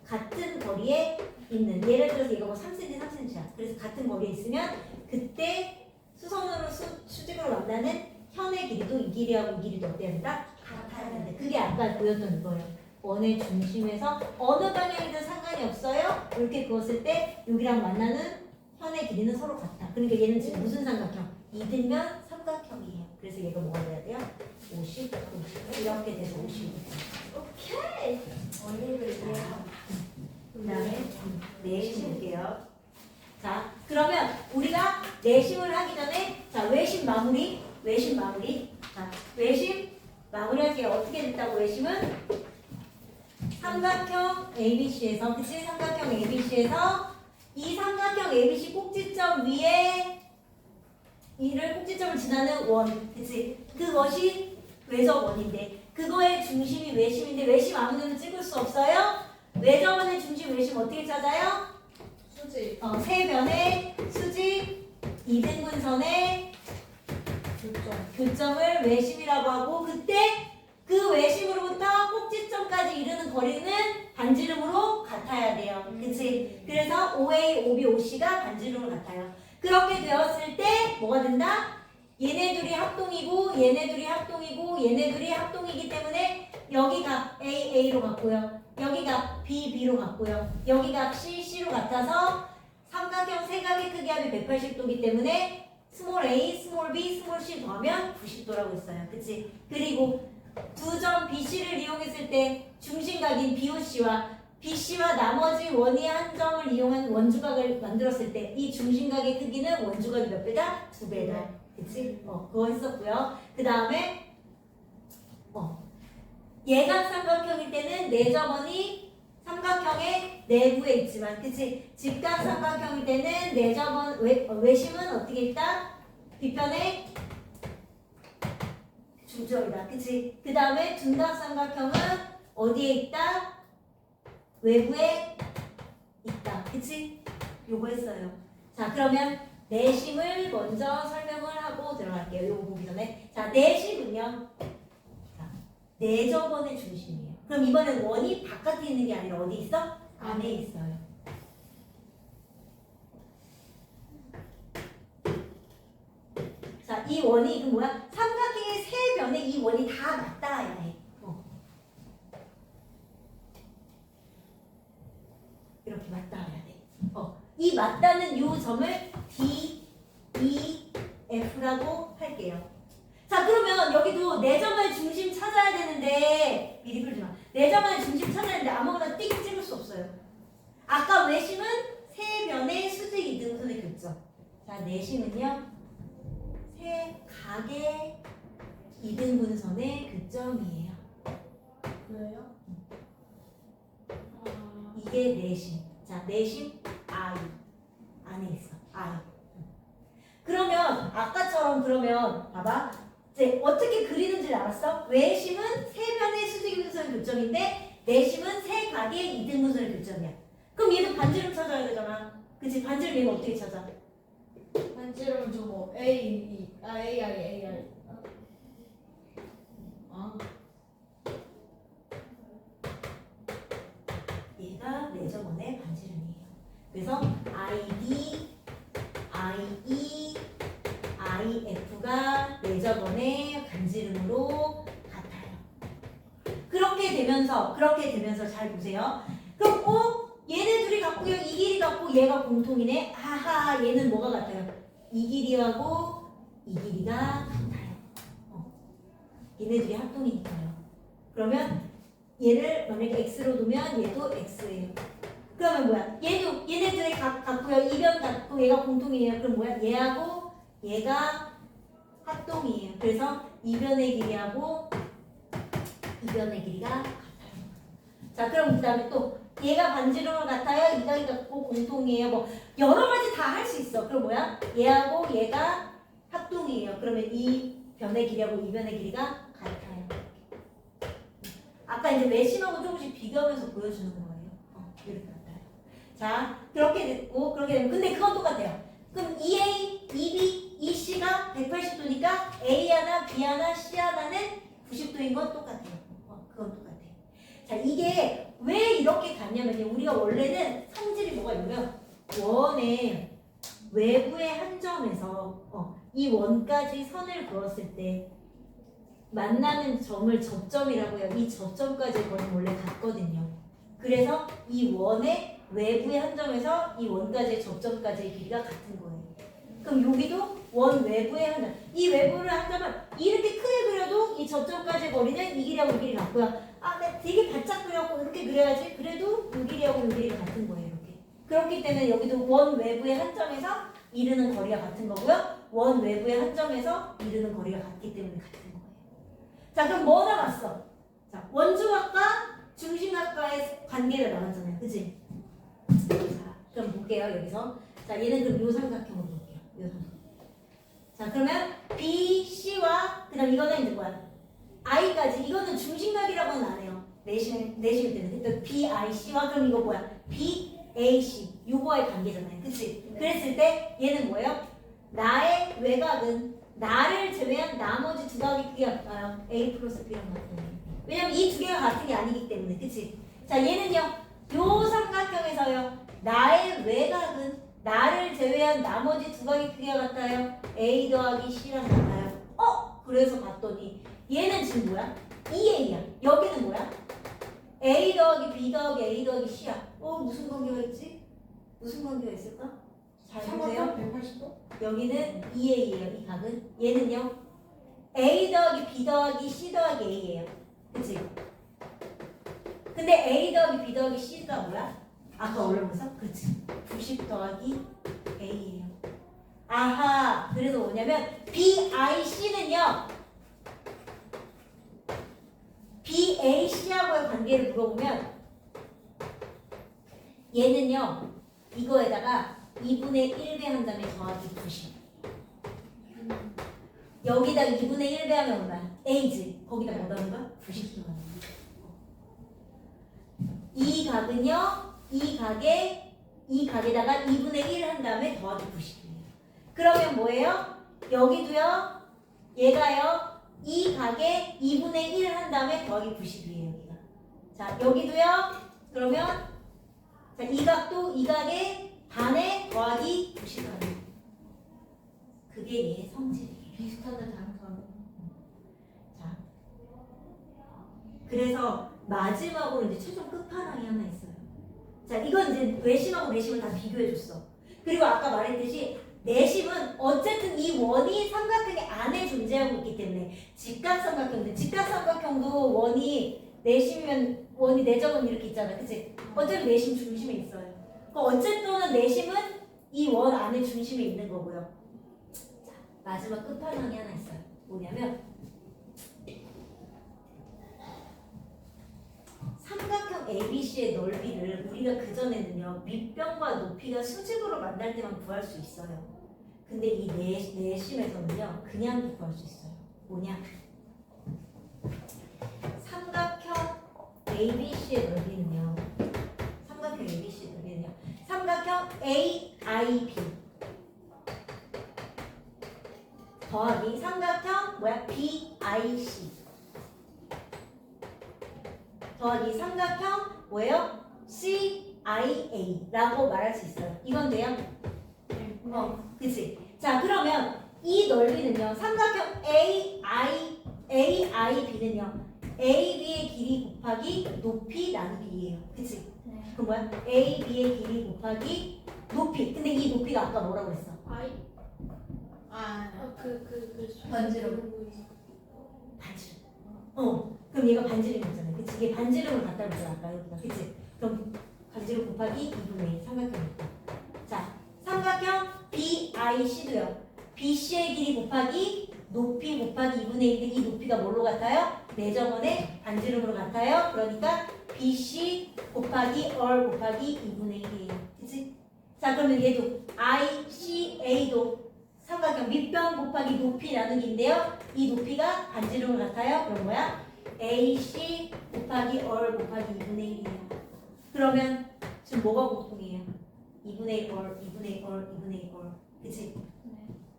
같은 거리에 있는, 예를 들어서 이거 뭐 3cm, 3cm야. 그래서 같은 거리에 있으면 그때 수선으로 수직으로 만나는 현의 길이도 이 길이하고 이 길이도 어때야 된다? 같아야 된다. 그게 아까 보였던 이거예요. 원의 중심에서 어느 방향이든 상관이 없어요. 이렇게 그었을 때 여기랑 만나는 현의 길이는 서로 같아. 그러니까 얘는 지금 무슨 삼각형? 2등면 삼각형이에요. 그래서 얘가 뭐가 돼야 돼요? 50, 50 이렇게 돼서 50. 오케이. 원리를 이해하고. 그 다음에 내심 볼게요. 자, 그러면 우리가 내심을 하기 전에 자, 외심 마무리. 자, 외심 마무리할게요. 어떻게 됐다고 외심은? 삼각형 ABC에서, 그치? 삼각형 ABC에서 이 삼각형 ABC 꼭지점 위에 이를 꼭지점을 지나는 원, 그치? 그 것이 외접원인데 그거의 중심이 외심인데 외심 아무 데나 찍을 수 없어요? 외접원의 중심 외심 어떻게 찾아요? 수지. 세 변의 수직 2등분선의 교점을 외심이라고 하고 그때 그 외심으로부터 꼭지점까지 이르는 거리는 반지름으로 같아야 돼요. 그치? 그래서 OA, OB, OC가 반지름으로 같아요. 그렇게 되었을 때 뭐가 된다? 얘네들이 합동이고 얘네들이 합동이고 얘네들이 합동이기 때문에 여기가 A, A로 같고요. 여기가 B, B로 같고요. 여기가 C, C로 같아서 삼각형 세각의 크기 합이 180도이기 때문에 스몰 a, 스몰 b, 스몰 c 더하면 90도라고 했어요. 그치? 그리고 두 점 BC를 이용했을 때 중심각인 BOC와 BC와 나머지 원의 한 점을 이용한 원주각을 만들었을 때 이 중심각의 크기는 원주각이 몇 배다? 2배다. 그치? 그거 했었고요. 그 다음에 예각 삼각형일 때는 내접원이 삼각형의 내부에 있지만, 그치? 직각 삼각형일 때는 내접원, 외심은 어떻게 있다? 뒷편에 중점이다. 그치? 그 다음에 둔각 삼각형은 어디에 있다? 외부에 있다. 그치? 요거 했어요. 자, 그러면 내심을 먼저 설명을 하고 들어갈게요. 요거 보기 전에. 자, 내심은요. 내접원의 중심이에요. 그럼 이번엔 원이 바깥에 있는 게 아니라 어디 있어? 안에 있어요. 자, 이 원이 그 뭐야? 삼각형의 세 변에 이 원이 다 맞닿아야 해. 이렇게 맞닿아야 돼. 이 맞닿는 요 점을 D, E, F라고 할게요. 자, 그러면 여기도 내점의 중심 찾아야 되는데 미리 풀지 마. 내점의 중심 찾아야 되는데 아무거나 띡 찍을 수 없어요. 아까 외심은 세 변의 수직 이등분선의 교점. 자, 내심은요. 세 각의 이등분선의 교점이에요. 그래요? 이게 내심. 자, 내심 I 안에 있어. I. 그러면 아까처럼 그러면 봐봐. 이제 어떻게 그리는지 알았어? 외심은 세 변의 수직이등분선의 교점인데 내심은 세 각의 이등분선의 교점이야. 그럼 얘도 반지름 찾아야 되잖아. 그치? 반지름 얘는 어떻게 찾아? 반지름은 저거 A, AR. 얘가 내접원의 반지름이에요. 그래서 ID, IE, IF가 내접원의 반지름으로 같아요. 그렇게 되면서 잘 보세요. 그럼 꼭 얘네 둘이 같고요. 이 길이 같고 얘가 공통이네. 아하, 얘는 뭐가 같아요? 이 길이하고 이 길이가 같아요. 얘네 둘이 합동이니까요. 그러면 얘를 만약에 x로 두면 얘도 x예요. 그러면 뭐야? 얘도 얘네 둘이 같고요. 이변 같고 얘가 공통이에요. 그럼 뭐야? 얘하고 얘가 합동이에요. 그래서 이변의 길이하고 이변의 길이가 같아요. 자, 그럼 그다음에 또 얘가 반지름을 같아요. 이각이 같고 공통이에요. 뭐 여러 가지 다 할 수 있어. 그럼 뭐야? 얘하고 얘가 합동이에요. 그러면 이 변의 길이하고 이 변의 길이가 같아요. 아까 이제 외심하고 조금씩 비교하면서 보여주는 거예요. 이렇게 같아요. 자, 그렇게 됐고 그렇게 되면 근데 그건 똑같아요. 그럼 EA, EB, EC가 180도니까 A 하나, B 하나, C 하나는 90도인 건 똑같아요. 그건 똑같아요. 자, 이게 왜 이렇게 갔냐면요. 우리가 원래는 성질이 뭐가 있냐면 원의 외부의 한 점에서 이 원까지 선을 그었을 때 만나는 점을 접점이라고 해요. 이 접점까지의 거리는 원래 같거든요. 그래서 이 원의 외부의 한 점에서 이 원까지의 접점까지의 길이가 같은 거예요. 그럼 여기도 원 외부의 한 점. 이 외부를 한 점은 이렇게 크게 그려도 이 접점까지의 거리는 이 길이하고 이 길이 같고요. 아, 나 되게 바짝 그려갖고 이렇게 그려야지. 그래도 이 길이하고 이 길이가 같은 거예요. 이렇게. 그렇기 때문에 여기도 원 외부의 한 점에서 이르는 거리가 같은 거고요. 원 외부의 한 점에서 이르는 거리가 같기 때문에 같은 거예요. 자, 그럼 뭐 남았어? 자, 원주각과 중심각과의 관계가 나왔잖아요. 그치? 자, 그럼 볼게요. 여기서. 자, 얘는 그럼 요 삼각형으로 볼게요. 요 삼각형. 자, 그러면 B, C와 그 다음 이거는 이제 뭐야? I까지. 이거는 중심각이라고는 안 해요. 내심 때문에. 그러니까 B, I, C와 그럼 이거 뭐야? B, A, C. 요거의 관계잖아요. 그치? 그랬을 때 얘는 뭐예요? 나의 외곽은 나를 제외한 나머지 두 각이 크게 같아요. A 플러스 B랑 같은 게. 왜냐면 이 두 개가 같은 게 아니기 때문에. 그치? 자, 얘는요. 요 삼각형에서요. 나의 외곽은 나를 제외한 나머지 두 각이 크게 같아요. A 더하기 C랑 같아요. 그래서 봤더니 얘는 지금 뭐야? 2A야. 여기는 뭐야? A 더하기 B 더하기 A 더하기 C야. 무슨 관계가 있지? 무슨 관계가 있을까? 잘 보세요. 180도? 여기는 2A예요. 이 각은. 얘는요. A 더하기 B 더하기 C 더하기 A예요. 그치? 근데 A 더하기 B 더하기 C가 뭐야? 아까 올려보면서? 그렇지. 90 더하기 A예요. 아하. 그래서 뭐냐면 BIC는요. BAC하고의 관계를 물어보면 얘는요. 이거에다가 2분의 1배 한 다음에 더하기 90. 여기다가 2분의 1배 하면 얼마야? A지. 거기다 뭐 넣는 거야? 90 넣는 거야. 이 각은요. 이 각에다가 2분의 1 한 다음에 더하기 90이에요. 그러면 뭐예요? 여기도요. 얘가요. 이 각에 2분의 1 한 다음에 더하기 90이에요. 여기가. 자, 여기도요. 그러면 자, 이 각도 이 각에 반에 더하기 90하네요. 그게 얘의 성질이에요. 비슷한데 다르다. 자, 그래서 마지막으로 이제 최종 끝판왕이 하나 있어요. 자, 이건 이제 외심하고 내심을 다 비교해줬어. 그리고 아까 말했듯이 내심은 어쨌든 이 원이 삼각형의 안에 존재하고 있기 때문에 직각삼각형인데 직각삼각형도 원이 내심이면 원이 내점은 이렇게 있잖아. 그치? 어차피 내심 중심에 있어요. 어쨌든 내심은 이 원 안에 중심에 있는 거고요. 자, 마지막 끝판왕이 하나 있어요. 뭐냐면 삼각형 ABC의 넓이를 우리가 그전에는요. 밑변과 높이가 수직으로 만날 때만 구할 수 있어요. 근데 이 내심에서는요. 그냥 구할 수 있어요. 뭐냐? 삼각형 ABC의 넓이는요. 삼각형 ABC의 넓이는요. 삼각형 AIB 더하기 삼각형 뭐야? BIC 더하기 삼각형 뭐예요? CIA라고 말할 수 있어요. 이건 돼요? 그치? 자, 그러면 이 넓이는요. 삼각형 AIB는요. AB의 길이 곱하기 높이 나누기예요. 그치? 네. 그 뭐야? A, B의 길이 곱하기 높이. 근데 이 높이가 아까 뭐라고 했어? 아이. 반지름. 반지름. 그럼 얘가 반지름이잖아. 그치? 이게 반지름을 갖다 놓자 아까 여기다. 그치? 그럼 반지름 곱하기 2분의 1 삼각형이니까. 자, 삼각형 BIC도요. BC의 길이 곱하기 높이 곱하기 2분의 1인데 이 높이가 뭘로 같아요? 내저번의 반지름으로 같아요. 그러니까 BC 곱하기 얼 곱하기 2분의 1이에요. 그치? 자, 그러면 얘도 ICA도 삼각형 밑변 곱하기 높이 나누기인데요. 이 높이가 반지름을 같아요. 그럼 뭐야? AC 곱하기 얼 곱하기 2분의 1이에요. 그러면 지금 뭐가 공통이에요? 2분의 1 얼, 2분의 1 얼, 2분의 1 얼. 그치?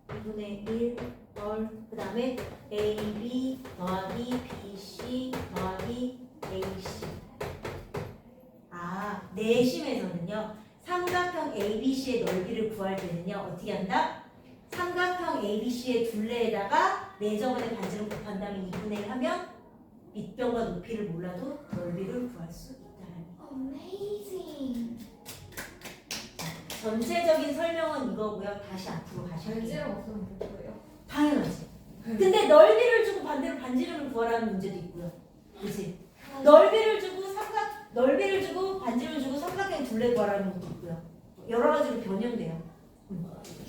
2분의 1 얼. 그 다음에 AB 더하기 BC 더하기 AC. 내심에서는요. 삼각형 ABC의 넓이를 구할 때는요. 어떻게 한다? 삼각형 ABC의 둘레에다가 내저번의 반지름 곱한 다음에 2분의 1 하면 밑변과 높이를 몰라도 넓이를 구할 수 있다는 거예요. Amazing. 전체적인 설명은 이거고요. 다시 앞으로 가실게요. 반지름 없으면 못 구해요. 당연하지. 근데 넓이를 주고 반대로 반지름을 구하라는 문제도 있고요. 그치? 넓이를 주고 반지름을 주고 삼각형 둘레 구하라는 것도 있고요. 여러 가지로 변형돼요.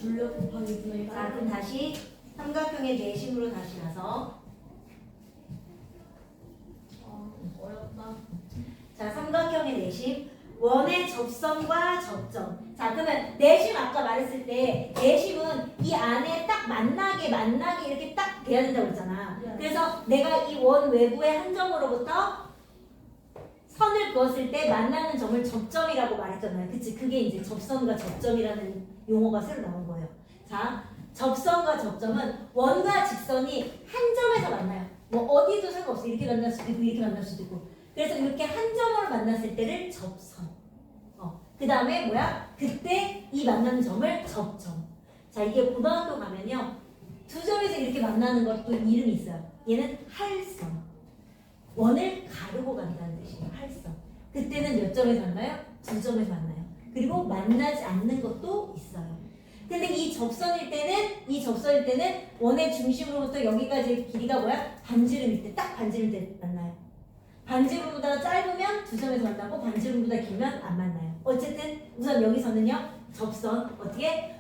둘레 곱하기 2분의 1. 자, 그럼 다시 삼각형의 내심으로 다시 가서 어렵다. 자, 삼각형의 내심 원의 접선과 접점. 자, 그러면 내심 아까 말했을 때 내심은 이 안에 딱 만나게 이렇게 딱 돼야 된다고 했잖아. 네. 그래서 내가 이 원 외부의 한 점으로부터 선을 그었을 때 만나는 점을 접점이라고 말했잖아요. 그치? 그게 이제 접선과 접점이라는 용어가 새로 나온 거예요. 자, 접선과 접점은 원과 직선이 한 점에서 만나요. 뭐 어디도 상관없어. 이렇게 만날 수도 있고 이렇게 만날 수도 있고. 그래서 이렇게 한 점으로 만났을 때를 접선. 그 다음에 뭐야? 그때 이 만나는 점을 접점. 자, 이게 고등학교 가면요. 두 점에서 이렇게 만나는 것도 이름이 있어요. 얘는 할선. 원을 가르고 간다는 뜻이에요. 할선. 그때는 몇 점에서 만나요? 두 점에서 만나요. 그리고 만나지 않는 것도 있어요. 근데 이 접선일 때는 원의 중심으로부터 여기까지 길이가 뭐야? 반지름일 때, 딱 반지름 때 만나요. 반지름보다 짧으면 두 점에서 만나고 반지름보다 길면 안 만나요. 어쨌든 우선 여기서는요. 접선 어떻게?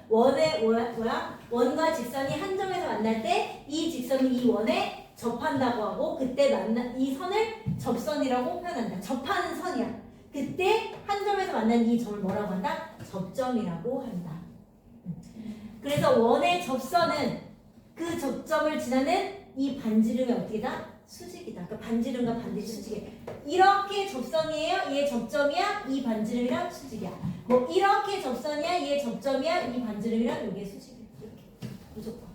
원과 직선이 한 점에서 만날 때 이 직선이 이 원에 접한다고 하고 그때 이 선을 접선이라고 표현한다. 접하는 선이야. 그때 한 점에서 만난 이 점을 뭐라고 한다? 접점이라고 한다. 그래서 원의 접선은 그 접점을 지나는 이 반지름이 어떻게다? 수직이다. 그러니까 반지름과 반드시 수직이에요. 이렇게 접선이에요. 얘 접점이야. 이 반지름이랑 수직이야. 뭐 이렇게 접선이야. 얘 접점이야. 이 반지름이랑 이게 수직이야. 이렇게 무조건.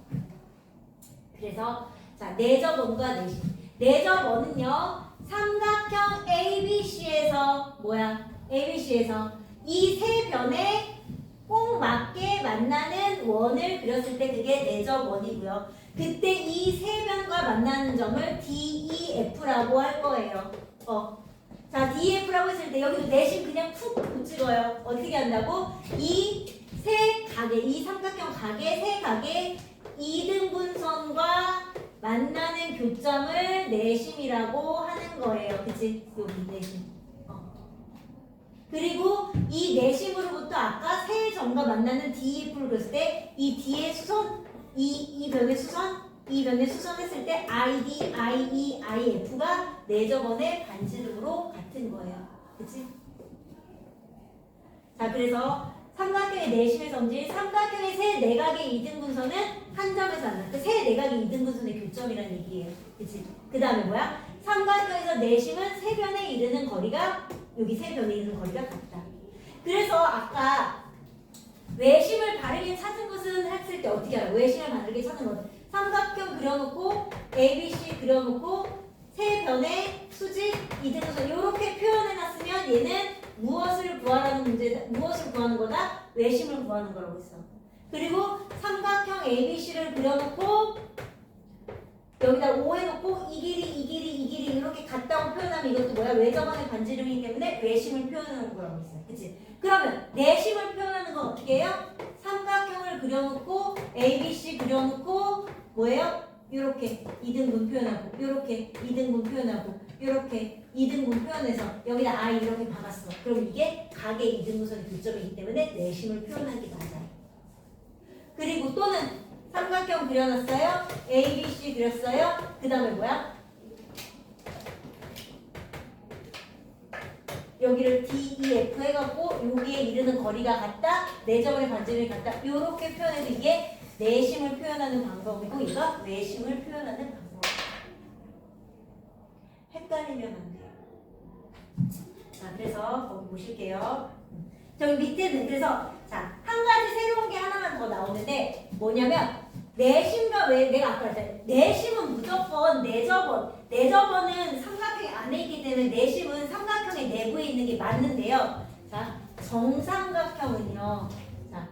그래서 자 내접원과 내심. 내접원은요. 삼각형 ABC에서 뭐야? ABC에서 이 세 변에 꼭 맞게 만나는 원을 그렸을 때 그게 내접원이고요. 그때 이 세 변과 만나는 점을 DEF라고 할 거예요. 자, DEF라고 했을 때 여기도 내심 그냥 푹 붙이고요. 어떻게 한다고? 이 세 각의, 이 삼각형 각의 세 각의 이등분선과 만나는 교점을 내심이라고 하는 거예요. 그치? 여기 내심. 그리고 이 내심으로부터 아까 세 점과 만나는 DEF를 그렸을 때 이 D의 수선, 이 변의 수선 했을 때 ID, IE, IF가 내저번의 반지름으로 같은 거예요. 그치? 자, 그래서 삼각형의 내심의 성질, 삼각형의 세 내각의 이등분선은 한 점에서 만나. 그 세 내각의 이등분선의 교점이라는 얘기예요. 그치? 그 다음에 뭐야? 삼각형에서 내심은 세 변에 이르는 거리가 여기 세 변에 이르는 거리가 같다. 그래서 아까 외심을 바르게 찾은 것은 했을 때 어떻게 알아요? 외심을 바르게 찾는 것. 삼각형 그려놓고 ABC 그려놓고 세 변의 수직 이등분선 이렇게 표현해놨으면 얘는 무엇을 구하는 거다? 외심을 구하는 거라고 했어. 그리고 삼각형 ABC를 그려놓고 여기다 O 해놓고 이 길이 이렇게 같다고 표현하면 이것도 뭐야? 외접원의 반지름이기 때문에 외심을 표현하는 거라고 있어요. 그치? 그러면 내심을 표현하는 건 어떻게 해요? 삼각형을 그려놓고 ABC 그려놓고 뭐예요? 요렇게 2등분 표현하고 요렇게 2등분 표현하고 요렇게 2등분 표현해서 여기다 I 이렇게 박았어. 그럼 이게 각의 2등분선의 교점이기 때문에 내심을 표현하기 맞아요. 그리고 또는 삼각형 그려놨어요. ABC 그렸어요. 그 다음에 뭐야? 여기를 DEF 해갖고 여기에 이르는 거리가 같다. 내점의 반지름이 같다. 요렇게 표현해도 이게 내심을 표현하는 방법이고 이거 외심을 표현하는 방법. 헷갈리면 안 돼요. 자, 그래서 거기 보실게요. 저기 밑에는 그래서 자, 한 가지 새로운 게 하나만 더 나오는데 뭐냐면 내심과 내가 아까 했잖아요. 내심은 무조건 내접원은 삼각형의 안에 있기 때문에 내심은 삼각형의 내부에 있는 게 맞는데요. 자, 정삼각형은요. 자,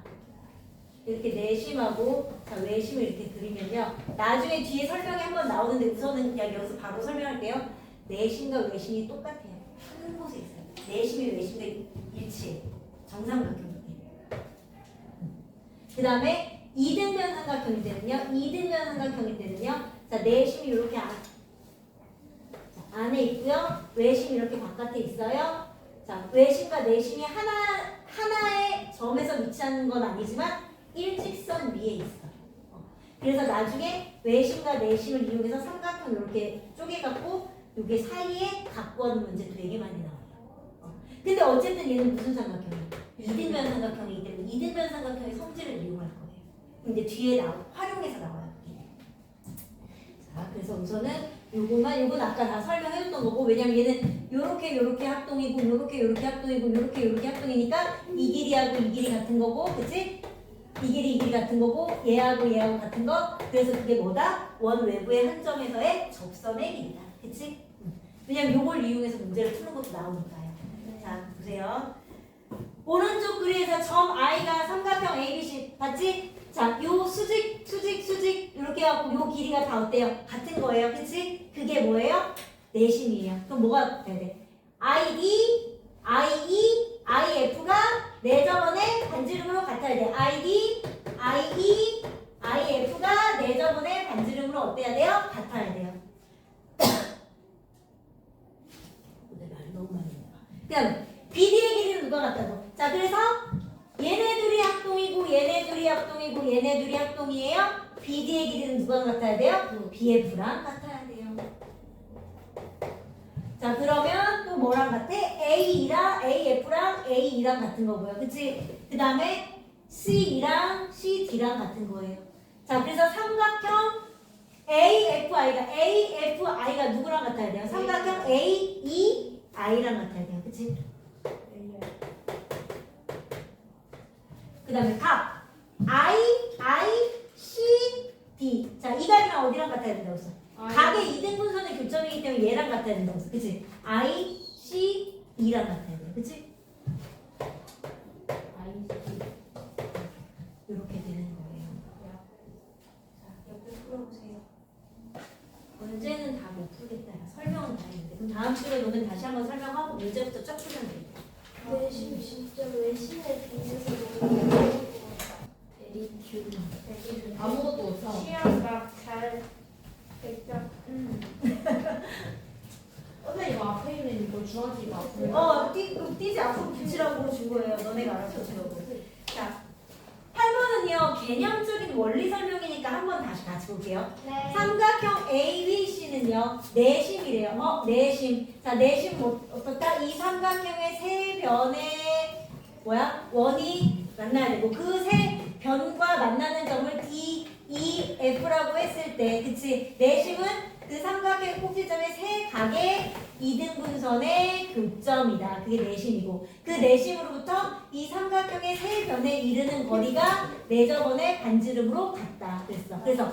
이렇게 내심하고 자, 외심을 이렇게 그리면요. 나중에 뒤에 설명이 한번 나오는데 우선은 그냥 여기서 바로 설명할게요. 내심과 외심이 똑같아요. 한 곳에 있어요. 내심이 외심과 일치해요. 정삼각형이에요. 그 다음에 이등변 삼각형일 때는요. 자, 내심이 이렇게 안에 있고요. 외심이 이렇게 바깥에 있어요. 자, 외심과 내심이 하나의 점에서 위치하는 건 아니지만 일직선 위에 있어요. 그래서 나중에 외심과 내심을 이용해서 삼각형 이렇게 쪼개갖고 여기 사이에 갖고 하는 문제 되게 많이 나와요. 근데 어쨌든 얘는 무슨 삼각형이에요? 이등변 삼각형이기 때문에 이등변 삼각형의 성질을 이용할 거예요. 근데 뒤에 활용해서 나와요. 자, 그래서 우선은 요건 아까 다 설명해줬던 거고, 왜냐면 얘는 요렇게 합동이고, 요렇게 합동이고, 요렇게 합동이니까 이 길이하고 이 길이 같은 거고, 그치? 이 길이 같은 거고, 얘하고 같은 거. 그래서 그게 뭐다? 원 외부의 한 점에서의 접선의 길이다. 그치? 왜냐면 요걸 이용해서 문제를 푸는 것도 나오니까요. 자, 보세요. 오른쪽 그리에서 점 I가 삼각형 ABC 봤지? 자, 요 수직 이렇게 하고 요 길이가 다 어때요? 같은 거예요. 그치? 그게 뭐예요? 내심이에요. 그럼 뭐가 돼야 돼? ID, IE, IF가 내점원의 반지름으로 같아야 돼. ID, IE, IF가 내점원의 반지름으로 어때야 돼요? 같아야 돼요. 말이 너무 많이 나와. 그다음 BD의 길이는 누가 같다고? 자, 그래서 얘네 둘이 합동이고 얘네 둘이 합동이에요. BD의 길이는 누가 같아야 돼요? BF랑 같아야 돼요. 자, 그러면 또 뭐랑 같아? AF랑 AE랑 같은 거고요. 그치? 그 다음에 C랑 CD랑 같은 거예요. 자, 그래서 삼각형 AFI가 누구랑 같아야 돼요? 삼각형 AEI랑 같아야 돼요. 그치? 그 다음에 각 ICD. 자, 이 각이랑 어디랑 같아야 된다고 했어? 각의 이등분선의 교점이기 때문에 얘랑 같아야 된다고 했어. 그치? ICD랑 같아야 돼요. 그치? 이렇게 되는 거예요. 자, 옆에 풀어보세요. 문제는 다 못 풀겠다. 설명은 다 했는데. 그럼 다음 주에 너는 다시 한번 설명하고 문제부터 쫙 풀면 되겠다. 외심 진짜 외심에 비해서 너무 아무것도 없어. 시험 막잘 됐죠. 선생님 이거 앞에 있는 이거 주황색 이거 앞에. 띄지 앞으로 붙이라고 준 거예요. 너네가 알아서 붙이라고. 자, 8번은요, 개념적인 원리 설명이니까 한번 다시 같이 볼게요. 네. 삼각형 ABC는요, 내심이래요. 내심. 자, 내심 어떻다? 이 삼각형의 세 변의 원이 만나야 되고, 그 세 변과 만나는 점을 D, E, F라고 했을 때, 그치? 내심은 그 삼각형 꼭지점의 세 각의 이등분선의 교점이다. 그게 내심이고, 그 내심으로부터 이 삼각형의 세 변에 이르는 거리가 내접원의 반지름으로 같다. 그래서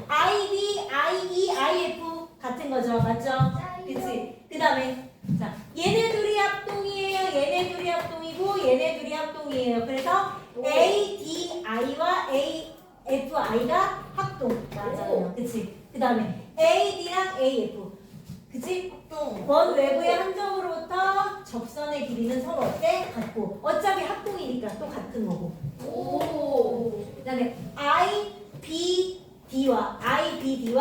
IB, IE, IF 같은 거죠. 맞죠? 그치? 그 다음에 자, 얘네 둘이 합동이에요. 얘네 둘이 합동이고 얘네 둘이 합동이에요. 그래서 ADI와 AFI가 합동. 맞아요. 그치? 그 그 다음에 AD랑 AF. 그치? 원 외부의 한 점으로부터 접선의 길이는 서로 어때? 같고. 어차피 합동이니까 또 같은 거고. 그 다음에 IBD와 IBE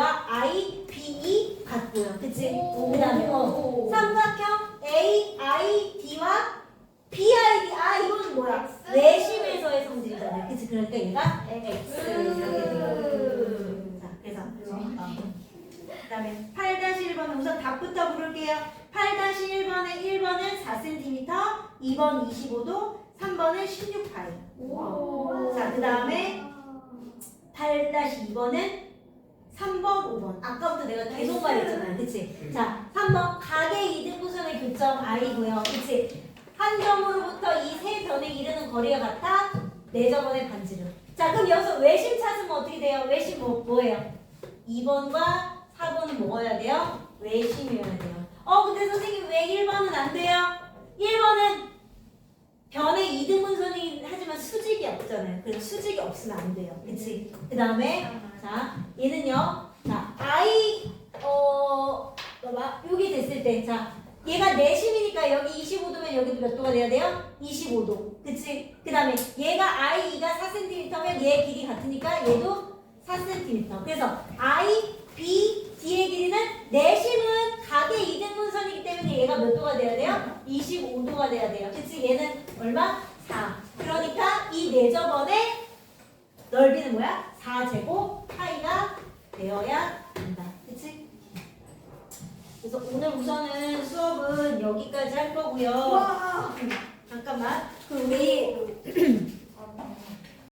같고요. 그치? 그 다음에 삼각형 AID와 BID. 이건 뭐야? 내심에서의 성질이잖아요. 그치? 그러니까 얘가 X 이렇게 되고. 자, 그래서 그 다음에 8-1번은 우선 답부터 부를게요. 8-1번에 1번은 4cm, 2번 25도, 3번은 16파이. 자, 그 다음에 8-2번은 3번, 5번. 아까부터 내가 계속 말했잖아요. 그치? 자, 3번 각의 이등분선의 교점 I고요. 그치? 한 점으로부터 이 세 변에 이르는 거리가 같아 4점원의 반지름. 자, 그럼 여기서 외심 찾으면 어떻게 돼요? 외심 뭐예요? 2번과 4번은 뭐여야 돼요? 외심이어야 돼요. 근데 선생님 왜 1번은 안 돼요? 1번은 변의 이등분선이 하지만 수직이 없잖아요. 그래서 수직이 없으면 안 돼요. 그치? 그 다음에 자, 얘는요. 자, 봐봐. 여기 됐을 때, 자, 얘가 내심이니까 여기 25도면 여기도 몇 도가 돼야 돼요? 25도. 그치? 그 다음에 얘가 I가 4cm면 얘 길이 같으니까 얘도 4cm. 그래서 IBD의 길이는 내심은 각의 이등분선이기 때문에 얘가 몇 도가 돼야 돼요? 25도가 돼야 돼요. 그치? 얘는 얼마? 4. 그러니까 이 4점원의 넓이는 뭐야? 4제곱 파이가 되어야 한다. 그치? 그래서 오늘 우선은 수업은 여기까지 할 거고요. 잠깐만. 우리